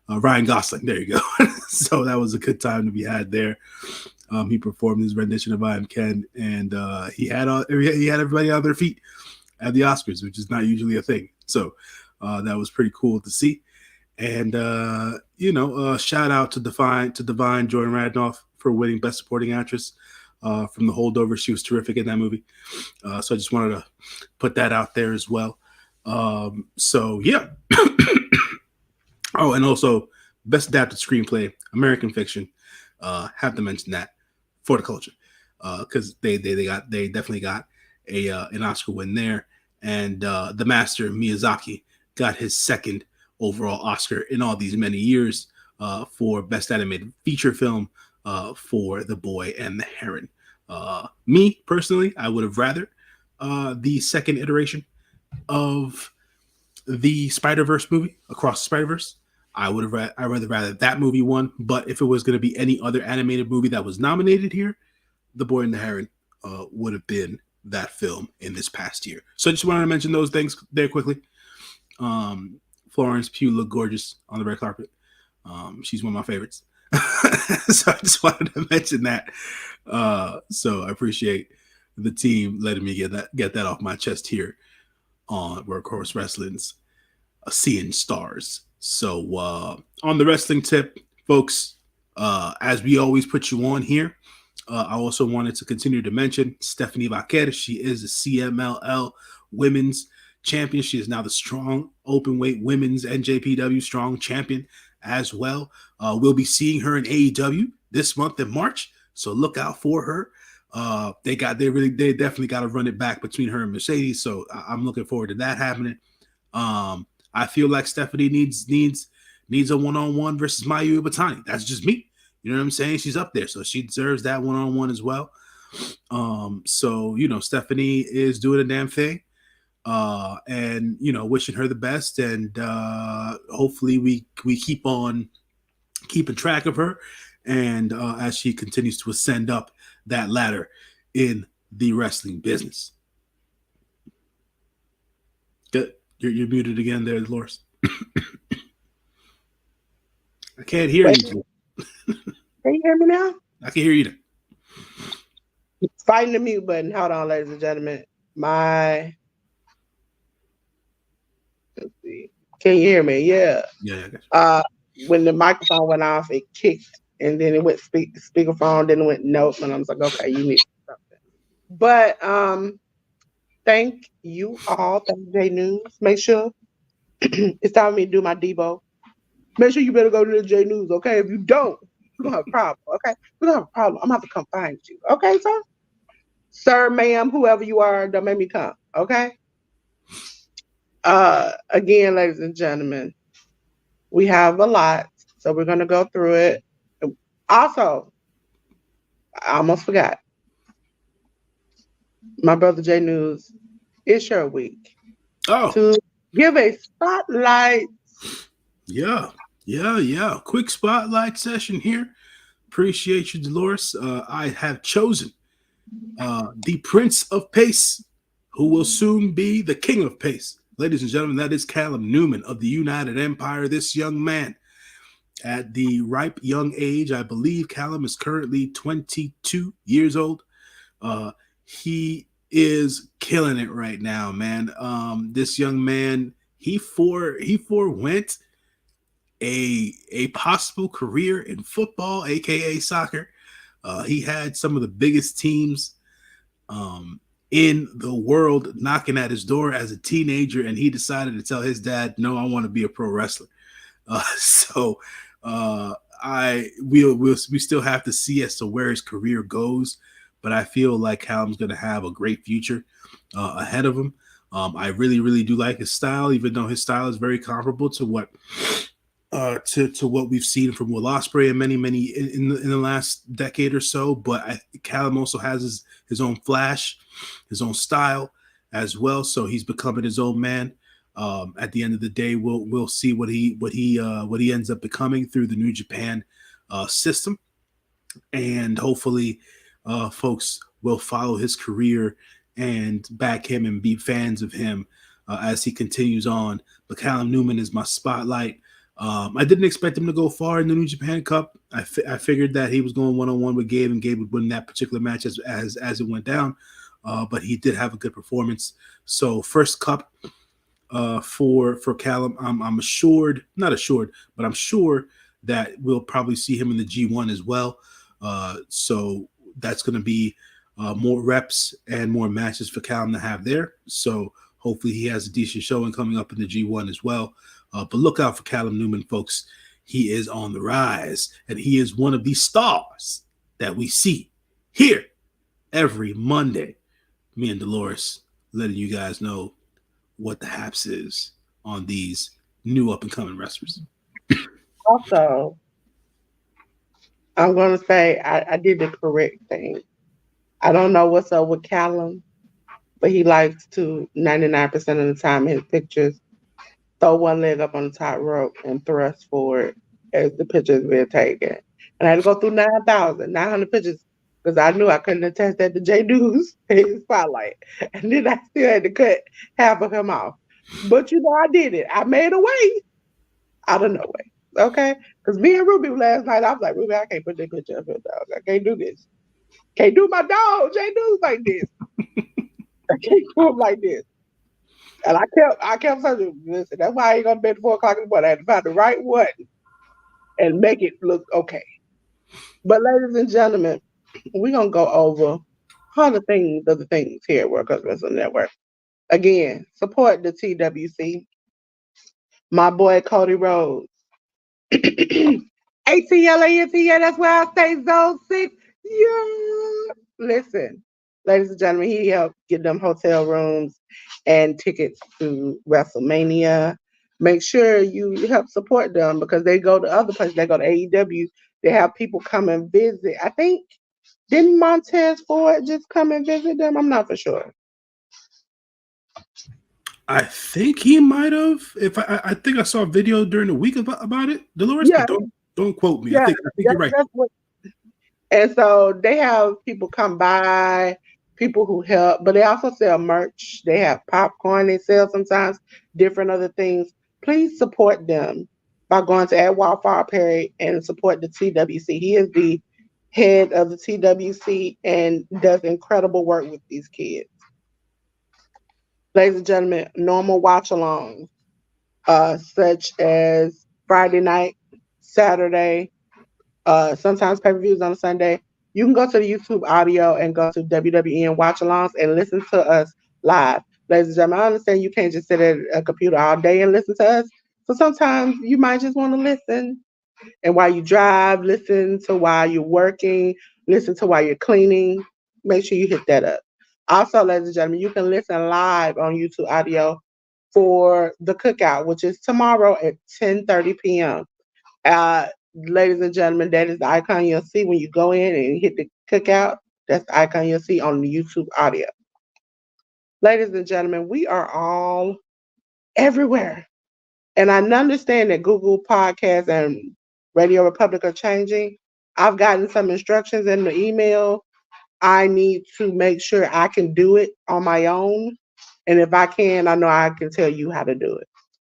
Ryan Gosling, there you go. So that was a good time to be had there. He performed his rendition of I Am Ken, and he had everybody on their feet at the Oscars, which is not usually a thing. So that was pretty cool to see. And shout out to Divine Jordan Radnoff for winning Best Supporting Actress from The Holdover. She was terrific in that movie. So I just wanted to put that out there as well. So yeah. Oh, and also Best Adapted Screenplay, American Fiction. Have to mention that for the culture, because they definitely got an Oscar win there, and the master Miyazaki got his second overall Oscar in all these many years for Best Animated Feature Film for The Boy and the Heron. Me personally, I would have rather the second iteration of the Spider-Verse movie, Across the Spider-Verse. I'd rather that movie won. But if it was going to be any other animated movie that was nominated here, The Boy and the Heron would have been that film in this past year. So I just wanted to mention those things there quickly. Florence Pugh looked gorgeous on the red carpet. She's one of my favorites. So I just wanted to mention that. So I appreciate the team letting me get that off my chest here on Workhorse Wrestling's Seeing Stars. So on the wrestling tip, folks, as we always put you on here, I also wanted to continue to mention Stephanie Vaquer. She is the CMLL Women's Champion. She is now the strong openweight women's NJPW strong champion as well. We'll be seeing her in AEW this month in March, so look out for her. They definitely got to run it back between her and Mercedes, so I'm looking forward to that happening. I feel like Stephanie needs a one-on-one versus Mayu Iwatani. That's just me. You know what I'm saying? She's up there, so she deserves that one-on-one as well. So, you know, Stephanie is doing a damn thing. And, you know, wishing her the best. And hopefully we keep on keeping track of her. And as she continues to ascend up that ladder in the wrestling business. Good. You're muted again there, Dolores. I can't hear you. Can you hear me now? I can hear you now. Fighting the mute button. Hold on, ladies and gentlemen. Let's see. Can you hear me? Yeah. Yeah, I got you. When the microphone went off, it kicked, and then it went speakerphone, then it went nope, and I was like, okay, you need something. But thank you all. Thank JNews. Make sure it's time for me to do my Debo. Make sure you better go to the JNews, okay? If you don't, we're gonna have a problem, okay? We're gonna have a problem. I'm gonna have to come find you, okay, sir? Sir, ma'am, whoever you are, don't make me come, okay? Again, ladies and gentlemen, we have a lot, so we're gonna go through it. Also, I almost forgot. My brother JNews, it's your week. Oh. To give a spotlight. Yeah. Quick spotlight session here. Appreciate you, Dolores. I have chosen the Prince of Pace, who will soon be the King of Pace. Ladies and gentlemen, that is Callum Newman of the United Empire. This young man, at the ripe young age, I believe Callum is currently 22 years old. He is killing it right now, man. This young man, he forewent a possible career in football, aka soccer. He had some of the biggest teams in the world knocking at his door as a teenager, and he decided to tell his dad, no, I want to be a pro wrestler. We still have to see as to where his career goes, but I feel like Callum's going to have a great future ahead of him. I really do like his style, even though his style is very comparable to what we've seen from Will Ospreay and many in the last decade or so. But Callum also has his own flash, his own style as well. So he's becoming his own man. At the end of the day, we'll see what he ends up becoming through the New Japan system, and hopefully, folks will follow his career and back him and be fans of him as he continues on. But Callum Newman is my spotlight. I didn't expect him to go far in the New Japan Cup. I figured that he was going one-on-one with Gabe, and Gabe would win that particular match as it went down. But he did have a good performance. So first cup for Callum, I'm assured, not assured, but I'm sure that we'll probably see him in the G1 as well. So that's going to be more reps and more matches for Callum to have there. So hopefully he has a decent showing coming up in the G1 as well. But look out for Callum Newman, folks. He is on the rise, and he is one of the stars that we see here every Monday. Me and Dolores letting you guys know what the haps is on these new up-and-coming wrestlers. Also, I'm going to say I did the correct thing. I don't know what's up with Callum, but he likes to, 99% of the time in his pictures, throw one leg up on the top rope and thrust forward as the picture is being taken. And I had to go through 900 pictures because I knew I couldn't attach that to JNews in his spotlight. And then I still had to cut half of him off. But you know, I did it. I made a way out of no way. Okay? Because me and Ruby last night, I was like, Ruby, I can't put that picture up here, dog. I can't do this. Can't do my dog JNews like this. can't do them like this. And I kept saying, listen, that's why I ain't gonna bed at 4 o'clock in the morning. I had to find the right one and make it look okay. But ladies and gentlemen, we're gonna go over all the things of the things here at World Cup Wrestling Network. Again, support the TWC. My boy Cody Rhodes. ATLANTA, that's why I say Zone 6. Yeah. Listen, ladies and gentlemen, he helped get them hotel rooms and tickets to WrestleMania. Make sure you help support them because they go to other places. They go to AEW. They have people come and visit. I think, didn't Montez Ford just come and visit them? I'm not for sure. I think he might have. If I think I saw a video during the week about it, Dolores, Yeah, but don't quote me. I yeah, think you're right. that's what. And so they have people come by, people who help, but they also sell merch. They have popcorn. They sell sometimes different other things. Please support them by going to at Wildfire Perry and support the TWC. He is the head of the TWC and does incredible work with these kids. Ladies and gentlemen, normal watch alongs, such as Friday night, Saturday, sometimes pay-per-views on a Sunday. You can go to the YouTube audio and go to WWN watch alongs and listen to us live. Ladies and gentlemen, I understand you can't just sit at a computer all day and listen to us. So sometimes you might just want to listen. And while you drive, listen to while you're working, listen to while you're cleaning. Make sure you hit that up. Also, ladies and gentlemen, you can listen live on YouTube audio for the cookout, which is tomorrow at 10:30 p.m. Uh, Ladies and gentlemen, that is the icon you'll see when you go in and hit the cookout. That's the icon you'll see on the YouTube audio. Ladies and gentlemen, we are all everywhere. And I understand that Google Podcasts and Radio Republic are changing. I've gotten some instructions in the email. I need to make sure I can do it on my own. And if I can, I know I can tell you how to do it.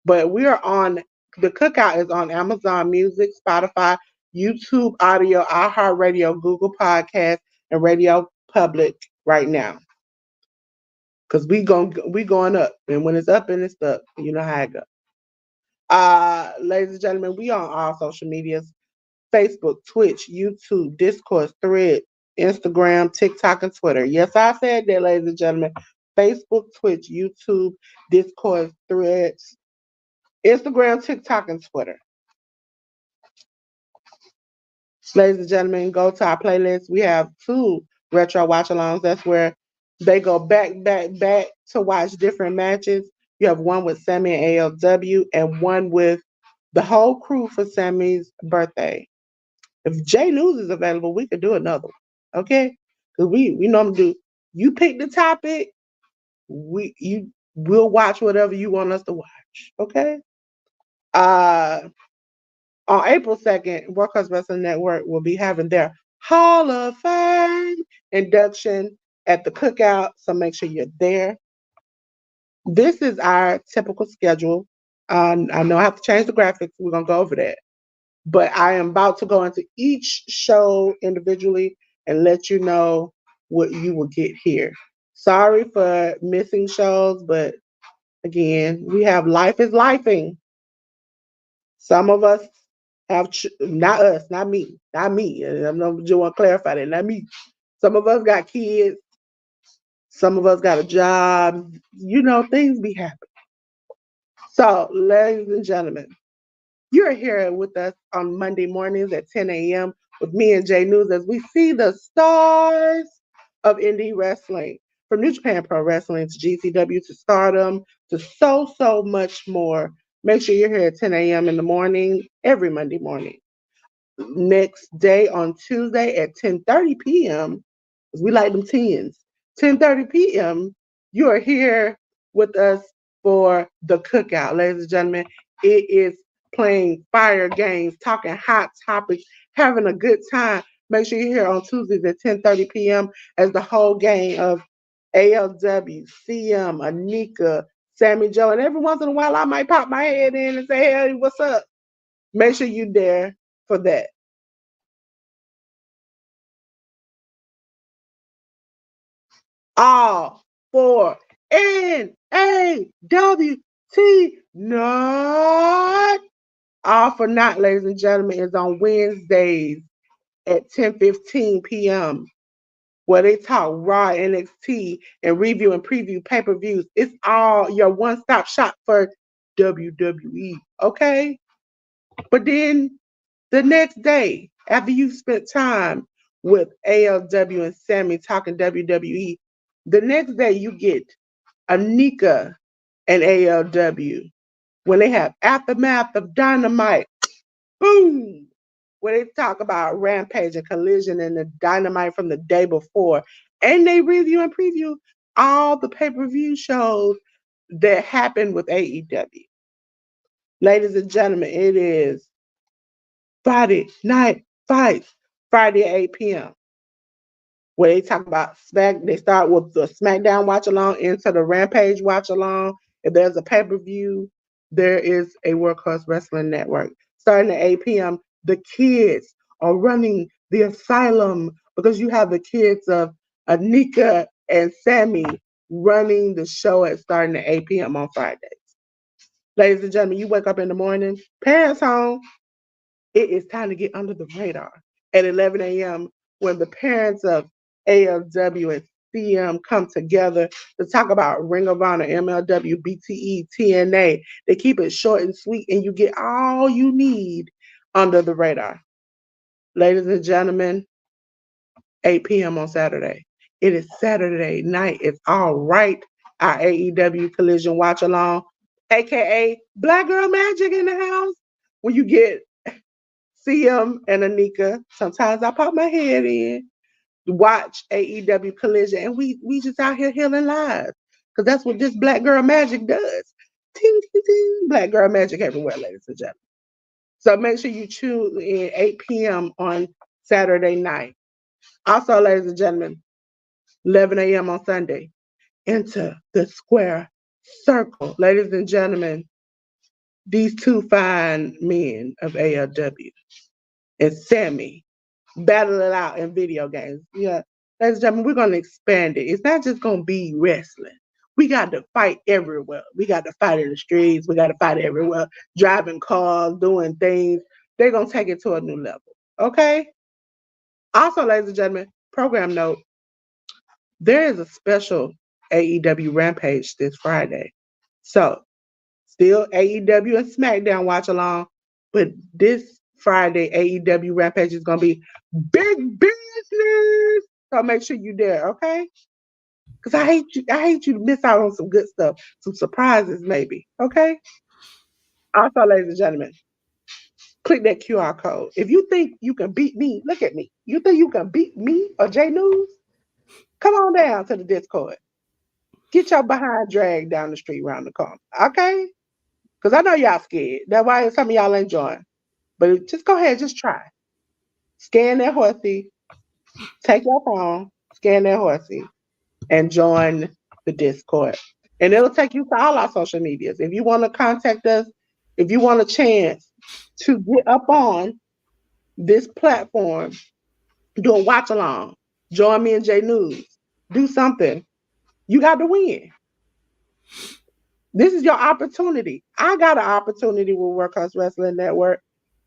But we are on the cookout is on Amazon Music, Spotify, YouTube Audio, iHeartRadio, Google Podcast, and Radio Public right now. Cause we going up, and when it's up and it's up, you know how it goes. Ladies and gentlemen, we on all social medias: Facebook, Twitch, YouTube, Discord, Thread, Instagram, TikTok, and Twitter. Yes, I said that, ladies and gentlemen. Facebook, Twitch, YouTube, Discord, Threads, Instagram, TikTok, and Twitter. Ladies and gentlemen, go to our playlist. We have 2 retro watch alongs. That's where they go back to watch different matches. You have one with Sammy and ALW and one with the whole crew for Sammy's birthday. If JNews is available, we could do another one. Okay? Because we normally do. You pick the topic, we'll watch whatever you want us to watch. Okay? Uh on April 2nd, Workhouse Wrestling Network will be having their Hall of Fame induction at the cookout. So make sure you're there. This is our typical schedule. I know I have to change the graphics. We're going to go over that. But I am about to go into each show individually and let you know what you will get here. Sorry for missing shows, but again, we have life is lifing. Some of us have not us, not me. And I just want to clarify that, not me. Some of us got kids. Some of us got a job. You know, things be happening. So, ladies and gentlemen, you're here with us on Monday mornings at 10 a.m. with me and Jay News as we see the stars of indie wrestling. From New Japan Pro Wrestling to GCW to Stardom to so much more. Make sure you're here at 10 a.m. in the morning, every Monday morning. Next day on Tuesday at 10:30 p.m., because we like them tens, 10:30 p.m., you are here with us for the cookout. Ladies and gentlemen, it is playing fire games, talking hot topics, having a good time. Make sure you're here on Tuesdays at 10:30 p.m. as the whole gang of ALW, CM, Anika, Sammy Joe, and every once in a while I might pop my head in and say, hey, what's up? Make sure you're there for that. All for NAWT. Not all for not, ladies and gentlemen, is on Wednesdays at 10:15 p.m. where they talk Raw, NXT, and review and preview pay-per-views. It's all your one-stop shop for WWE. Okay? But then the next day, after you've spent time with ALW and Sammy talking WWE, the next day you get Anika and ALW when they have Aftermath of Dynamite. Boom! Where they talk about Rampage and Collision and the Dynamite from the day before. And they review and preview all the pay-per-view shows that happened with AEW. Ladies and gentlemen, it is Friday Night Fights, Friday at 8 p.m. Where they talk about they start with the SmackDown watch along into the Rampage watch along. If there's a pay-per-view, there is a Workhorse Wrestling Network. Starting at 8 p.m., the kids are running the asylum because you have the kids of Anika and Sammy running the show at starting at 8 p.m. on Fridays. Ladies and gentlemen, you wake up in the morning, parents home, it is time to get under the radar at 11 a.m. when the parents of ALW and CM come together to talk about Ring of Honor, MLW, BTE, TNA. They keep it short and sweet, and you get all you need under the radar. Ladies and gentlemen, 8 p.m. on Saturday. It is Saturday night. It's all right. Our AEW Collision Watch Along, aka Black Girl Magic in the house. When you get CM and Anika, sometimes I pop my head in, watch AEW Collision, and we just out here healing lives. Because that's what this Black Girl Magic does. Ting, ting, ting. Black Girl Magic everywhere, ladies and gentlemen. So make sure you tune in 8 p.m. on Saturday night. Also, ladies and gentlemen, 11 a.m. on Sunday, enter the square circle. Ladies and gentlemen, these two fine men of ALW and Sammy battle it out in video games. Yeah, ladies and gentlemen, we're going to expand it. It's not just going to be wrestling. We got to fight everywhere. We got to fight in the streets. We got to fight everywhere. Driving cars, doing things. They're going to take it to a new level. Okay? Also, ladies and gentlemen, program note, there is a special AEW Rampage this Friday. So, still AEW and SmackDown watch along, but this Friday AEW Rampage is going to be big business. So make sure you're there, okay? Because I hate you to miss out on some good stuff, some surprises maybe, okay? Also, ladies and gentlemen, click that QR code. If you think you can beat me, look at me. You think you can beat me or JNews? Come on down to the Discord. Get your behind dragged down the street around the corner, okay? Because I know y'all scared. That's why some of y'all ain't join. But just go ahead, just try. Scan that horsey, take your phone, scan that horsey, and join the Discord. And it'll take you to all our social medias. If you want to contact us, if you want a chance to get up on this platform, do a watch along, join me in JNews, do something, you got to win. This is your opportunity. I got an opportunity with Workhorse Wrestling Network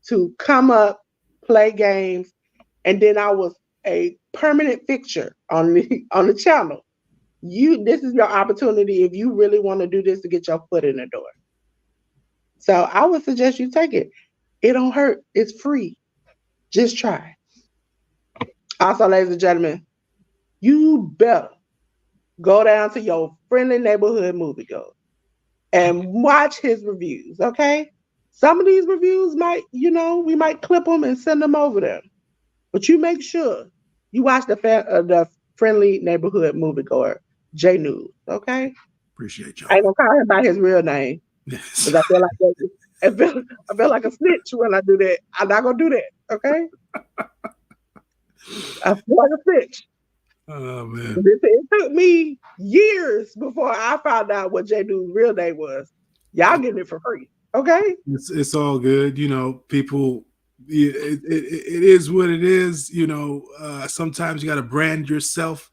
to come up, play games, and then I was a permanent fixture on the channel. This is your opportunity if you really want to do this to get your foot in the door. So I would suggest you take it. It don't hurt. It's free. Just try. Also, ladies and gentlemen, you better go down to your friendly neighborhood moviegoer and watch his reviews, okay? Some of these reviews we might clip them and send them over there. But you make sure you watch the friendly neighborhood moviegoer, JNews, okay? Appreciate y'all. I ain't gonna call him by his real name. Yes. Because I feel like a snitch when I do that. I'm not gonna do that, okay? I feel like a snitch. Oh man. It took me years before I found out what JNews' real name was. Y'all getting it for free, okay? It's all good. People, it is what it is. Sometimes you got to brand yourself.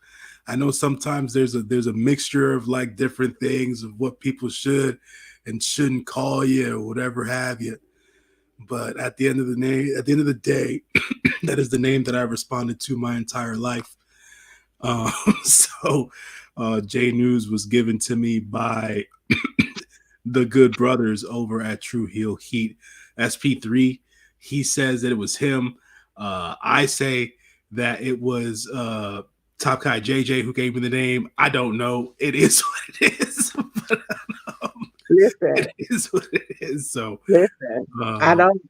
I know sometimes there's a mixture of like different things of what people should and shouldn't call you or whatever have you. But at the end of the day, that is the name that I responded to my entire life. Uh, so JNews was given to me by the good brothers over at True Heel Heat. SP3, he says that it was him. I say that it was Top Guy JJ who gave me the name. I don't know. It is what it is. But, Listen, it is what it is. So listen. I uh, don't.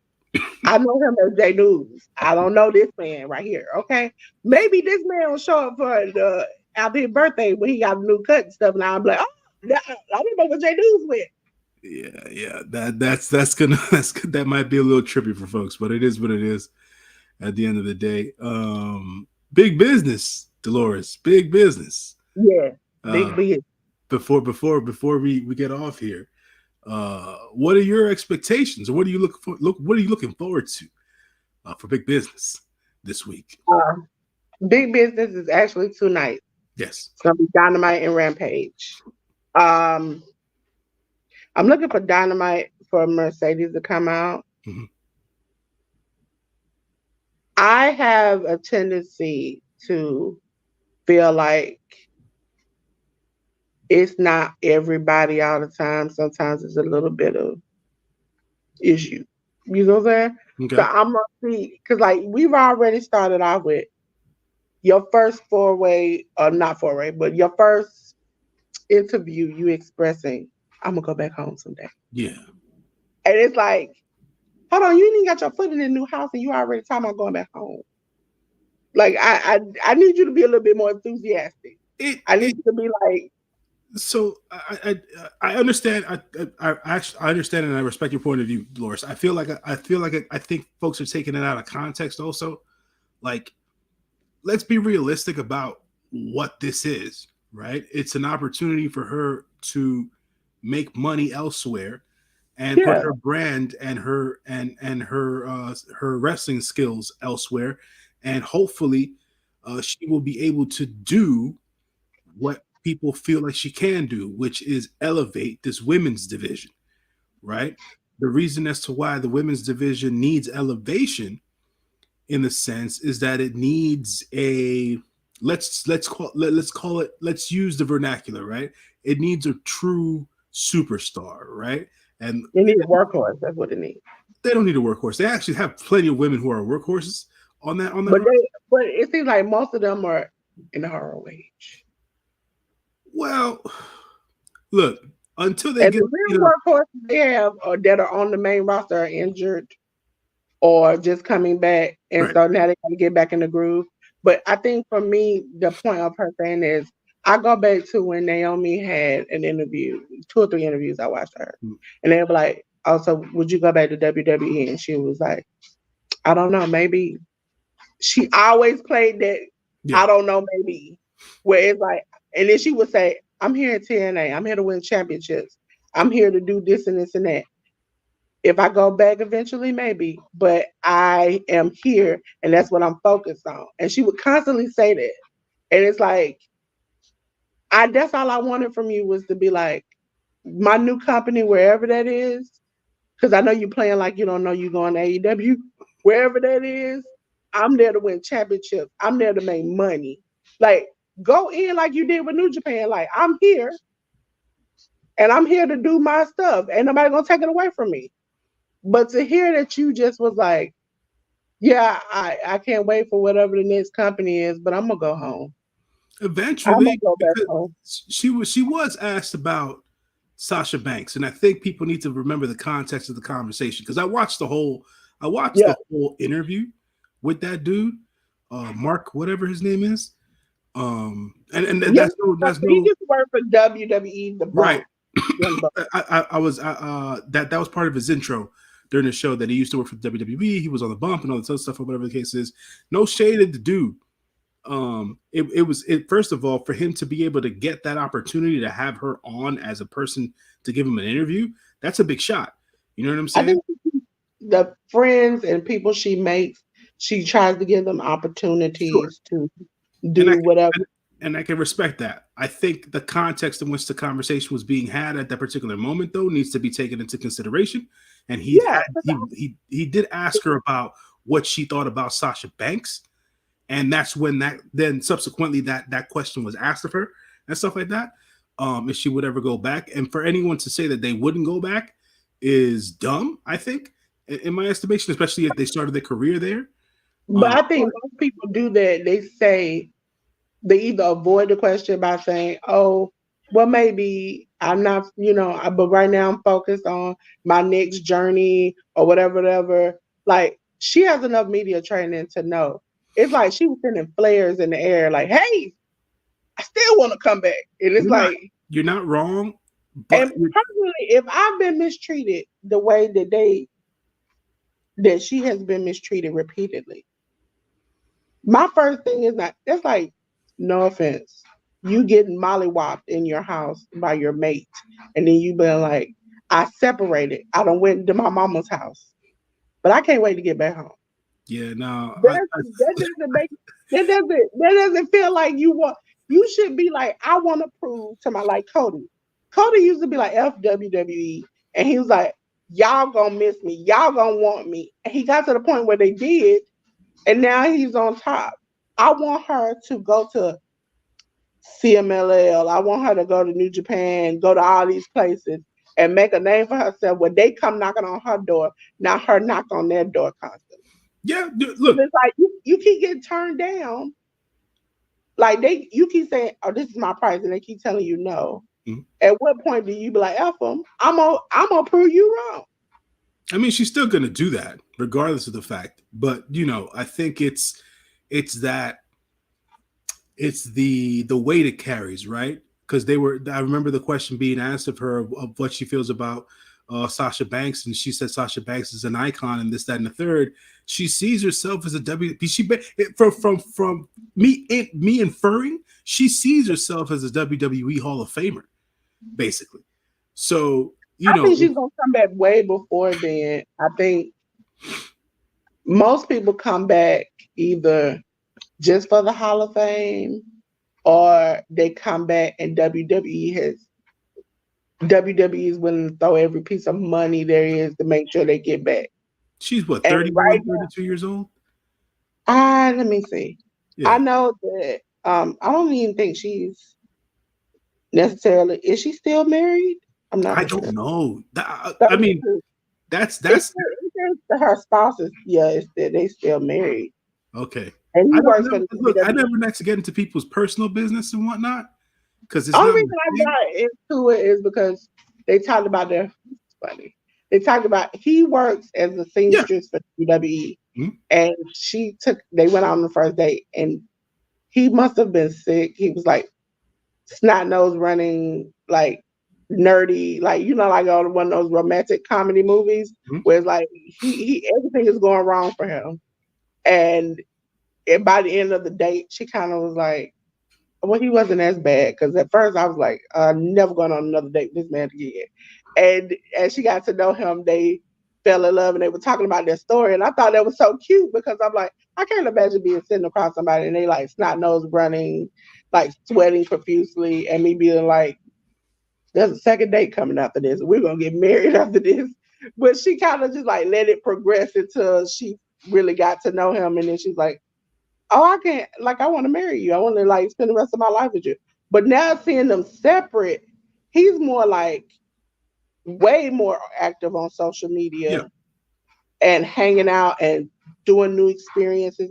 I know him as J News. I don't know this man right here. Okay, maybe this man will show up for the after his birthday when he got a new cut and stuff, and I'm like, oh, I don't know what J News with. yeah. That's gonna that might be a little trippy for folks, but it is what it is. At the end of the day, big business, Delores, big business. Yeah, Uh, big. before we get off here, what are your expectations, or what are you what are you looking forward to for big business this week? Big business is actually tonight. Yes. It's gonna be Dynamite and Rampage. Um, I'm looking for Dynamite for Mercedes to come out. Mm-hmm. I have a tendency to feel like it's not everybody all the time. Sometimes it's a little bit of issue. You know what I'm saying? Okay. So I'm gonna see because like we've already started off with your first four-way, or not four-way, but your first interview, you expressing, I'm gonna go back home someday. Yeah. And it's like, hold on, you ain't even got your foot in the new house and you already talking about going back home. Like I need you to be a little bit more enthusiastic. I need you to be like. So I understand. I actually understand and I respect your point of view, Dolores. I think folks are taking it out of context. Also, like, let's be realistic about what this is. Right? It's an opportunity for her to make money elsewhere and put her brand and her her wrestling skills elsewhere, and hopefully, she will be able to do what people feel like she can do, which is elevate this women's division, right? The reason as to why the women's division needs elevation in the sense is that it needs a let's call it, let's use the vernacular, right? It needs a true superstar, right? And you need a workhorse. That's what it needs. they don't need a workhorse. They actually have plenty of women who are workhorses on that. But it seems like most of them are in the horror age. Well, look, until they get the real workhorses they have or that are on the main roster are injured or just coming back, and right. So now they gotta get back in the groove. But I think for me, the point of her saying is, I go back to when Naomi had an interview, 2 or 3 interviews I watched her, and they were like, "Oh, so would you go back to WWE?" And she was like, "I don't know, maybe." She always played that. Yeah. I don't know, maybe. Where it's like, and then she would say, "I'm here at TNA. I'm here to win championships. I'm here to do this and this and that. If I go back eventually, maybe, but I am here and that's what I'm focused on." And she would constantly say that. And it's like, that's all I wanted from you was to be like, my new company, wherever that is, because I know you're playing like you don't know you're going to AEW, wherever that is, I'm there to win championships. I'm there to make money. Like, go in like you did with New Japan. Like, I'm here and I'm here to do my stuff. Ain't nobody going to take it away from me. But to hear that you just was like, yeah, I can't wait for whatever the next company is, but I'm gonna go home. Eventually, go back home. she was asked about Sasha Banks, and I think people need to remember the context of the conversation because I watched the whole interview with that dude, Mark, whatever his name is, and that's no. He used to work for WWE, the right. I was that was part of his intro during the show that he used to work for WWE. He was on the bump and all this other stuff or whatever the case is. No shade at the dude. It was first of all, for him to be able to get that opportunity to have her on as a person to give him an interview, that's a big shot. You know what I'm saying? I think the friends and people she makes, she tries to give them opportunities to do whatever. and I can respect that. I think the context in which the conversation was being had at that particular moment, though, needs to be taken into consideration. And Yeah, he did ask her about what she thought about Sasha Banks, and that's when that then subsequently that question was asked of her and stuff like that. If she would ever go back, and for anyone to say that they wouldn't go back is dumb. I think, in my estimation, especially if they started their career there. but I think most people do that. They say they either avoid the question by saying, "Oh, well, maybe I'm not, but right now I'm focused on my next journey or whatever." Like she has enough media training to know. It's like she was sending flares in the air, like, "Hey, I still want to come back," and it's you're not like, you're not wrong, but and personally, if I've been mistreated the way that she has been mistreated repeatedly, my first thing is not. That's like, no offense, you getting mollywopped in your house by your mate, and then you been like, I separated. I don't went to my mama's house, but I can't wait to get back home. yeah, no, That doesn't make that doesn't feel like you want. You should be like, I want to prove to my like Cody. Cody used to be like FWWE, and he was like, y'all gonna miss me, y'all gonna want me. And he got to the point where they did, and now he's on top. I want her to go to CMLL. I want her to go to New Japan, go to all these places, and make a name for herself. When they come knocking on her door, not her knock on their door constantly. yeah. But Look, it's like you keep getting turned down. Like you keep saying, "Oh, this is my price," and they keep telling you no. mhm. At what point do you be like, "F them"? I'm gonna prove you wrong. I mean, she's still going to do that regardless of the fact. But I think it's that it's the weight it carries, right? Because they were. I remember the question being asked of her of what she feels about Sasha Banks, and she said Sasha Banks is an icon, and this, that, and the third. She sees herself as a from me inferring she sees herself as a WWE Hall of Famer, basically. So I think she's gonna come back way before then. I think most people come back either just for the Hall of Fame or they come back and WWE is willing to throw every piece of money there is to make sure they get back. she's what, And 31, 32 years old? let me see. Yeah. I know that I don't even think she's necessarily, is she still married? I'm not I for sure. don't know. I mean, 32. that's Her spouse is, yeah, it's that they still married. okay. And he I don't works for never the look. I WWE. never like to get into people's personal business and whatnot because it's Only not reason my I thing. got into it is because they talked about their funny. They talked about he works as a Yeah. seamstress for WWE, Mhm. and they went on the first date, and he must have been sick. He was like snot nose running, like nerdy, like like on one of those romantic comedy movies Mhm. where it's like he everything is going wrong for him, and by the end of the date, she kind of was like, well, he wasn't as bad because at first I was like, never going on another date with this man again. And as she got to know him, they fell in love and they were talking about their story. And I thought that was so cute because I'm like, I can't imagine being sitting across somebody and they like snot nose running, like sweating profusely, and me being like, there's a second date coming after this. We're gonna get married after this. But she kind of just like let it progress until she really got to know him, and then she's like, oh, I can't, like, I want to marry you. I want to like spend the rest of my life with you. But now seeing them separate, he's more like way more active on social Yeah. media and hanging out and doing new experiences.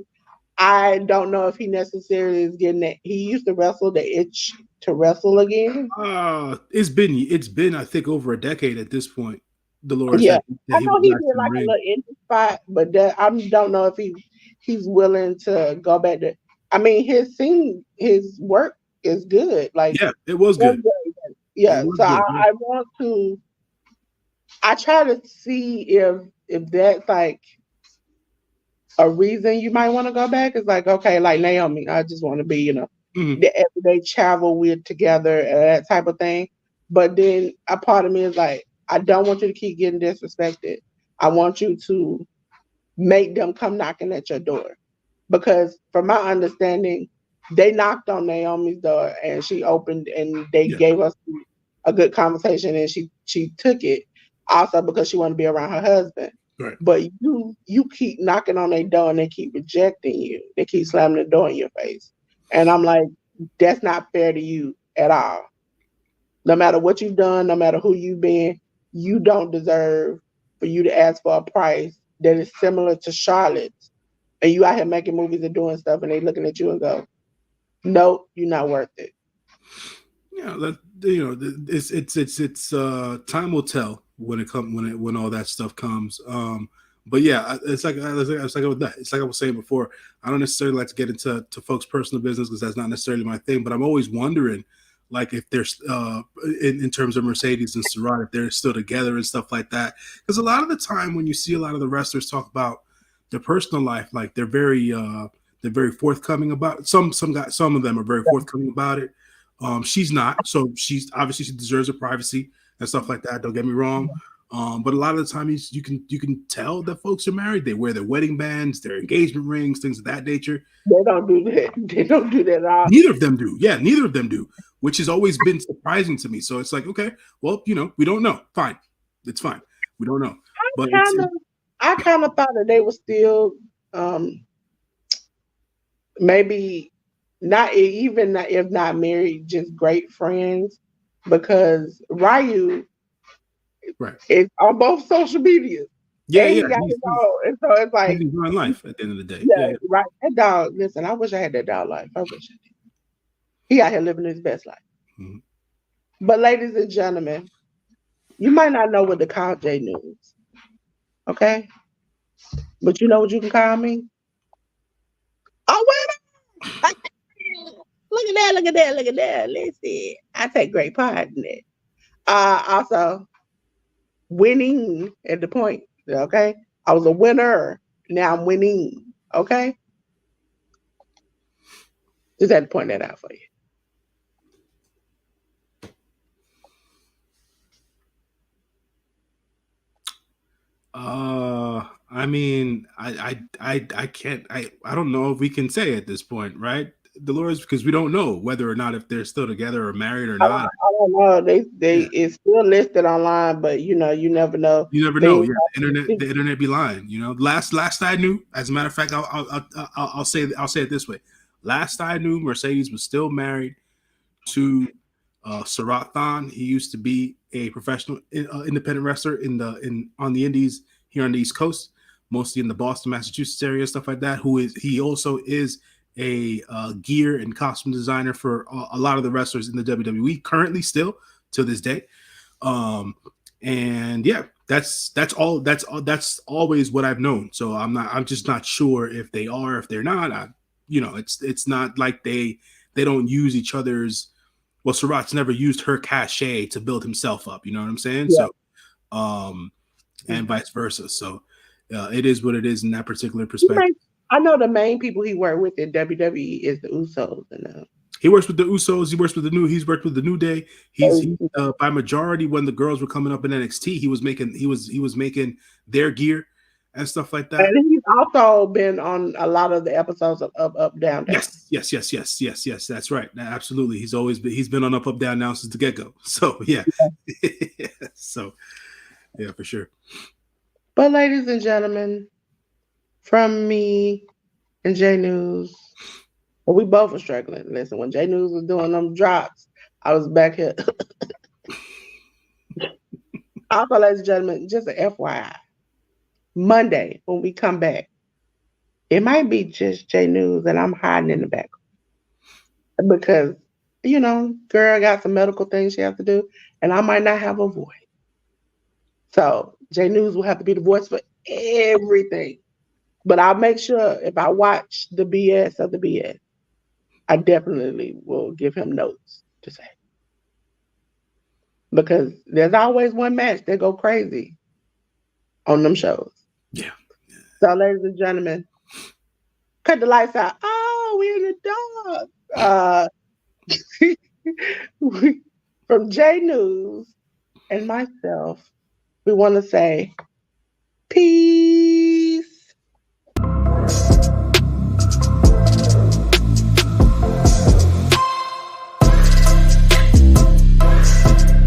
I don't know if he necessarily is getting that. He used to wrestle the itch to wrestle again. It's been I think over a decade at this point. Dolores Yeah, that I he know was he last did in the like a ring. little indie spot, but I don't know if he's willing to go back to. I mean, his work is good. Like, Yeah, it was good. It yeah. was So good. Yeah. I want to. I try to see if that's like a reason you might want to go back. It's like, okay, like Naomi, I just want to be, Mhm. the everyday travel we're together, that type of thing. But then a part of me is like, I don't want you to keep getting disrespected. I want you to make them come knocking at your door. Because from my understanding, they knocked on Naomi's door and she opened and they gave us a good conversation and she took it also because she wanted to be around her husband. Right. But you keep knocking on their door and they keep rejecting you. They keep slamming the door in your face. And I'm like, that's not fair to you at all. No matter what you've done, no matter who you've been, you don't deserve for you to ask for a price that is similar to Charlotte's. And you out here making movies and doing stuff and they looking at you and go, nope, you're not worth it. Yeah, it's time will tell when all that stuff comes. But yeah, it's like with that. It's like I was saying before. I don't necessarily like to get into folks' personal business because that's not necessarily my thing. But I'm always wondering, like, if there's in terms of Mercedes and Surratt, if they're still together and stuff like that. Because a lot of the time when you see a lot of the wrestlers talk about their personal life, like they're very forthcoming about it. Some of them are very forthcoming about it. She's not, so she's obviously she deserves her privacy and stuff like that. Don't get me wrong. But a lot of the time, you can tell that folks are married. They wear their wedding bands, their engagement rings, things of that nature. They don't do that. They don't do that at all. Neither of them do. Yeah, neither of them do, which has always been surprising to me. So it's like, okay, well, we don't know. Fine, it's fine. We don't know. But I kind of thought that they were still maybe not even if not married, just great friends because Ryu is on both social media. Yeah, and and so it's like he's on life at the end of the day. Yeah, right. That dog, listen, I wish I had that dog life. I wish I did. He out here living his best life. Mm-hmm. But ladies and gentlemen, you might not know what to call JNews. Okay? But you know what you can call me? Oh, wait. Look at that. Listen. I take great pride in it. Also, winning at the point. Okay? I was a winner. Now I'm winning. Okay? Just had to point that out for you. I mean, I can't. I don't know if we can say at this point, right, Delores, because we don't know whether or not if they're still together or married or not. I don't know. It's still listed online, but you never know. You never know. Yeah, the internet be lying. Last I knew, as a matter of fact, I'll say it this way. Last I knew, Mercedes was still married to Surratt Khan. He used to be a professional independent wrestler on the Indies here on the East Coast, mostly in the Boston, Massachusetts area, stuff like that. He also is a gear and costume designer for a lot of the wrestlers in the WWE currently, still to this day. And yeah, that's always what I've known. So I'm just not sure if they are, if they're not. It's not like they don't use each other's. Well, Surratt's never used her cachet to build himself up. You know what I'm saying? Yeah. So, and vice versa. So, it is what it is in that particular perspective. I know the main people he worked with in WWE is the Usos. He works with the Usos. He's worked with the New Day. He's by majority when the girls were coming up in NXT, he was making their gear and stuff like that. And he's also been on a lot of the episodes of Up, Down, Down. Yes. That's right. Absolutely. He's been on Up, Down now since the get-go. So yeah. So yeah, for sure. But ladies and gentlemen, from me and JNews, we both were struggling. Listen, when JNews was doing them drops, I was back here. Also, ladies and gentlemen, just an FYI. Monday, when we come back, it might be just JNews and I'm hiding in the back. Because, girl got some medical things she has to do, and I might not have a voice. So JNews will have to be the voice for everything. But I'll make sure if I watch the BS of the BS, I definitely will give him notes to say. Because there's always one match that go crazy on them shows. Yeah. So, ladies and gentlemen, cut the lights out. Oh, we're in the dark. From JNews and myself, we want to say peace.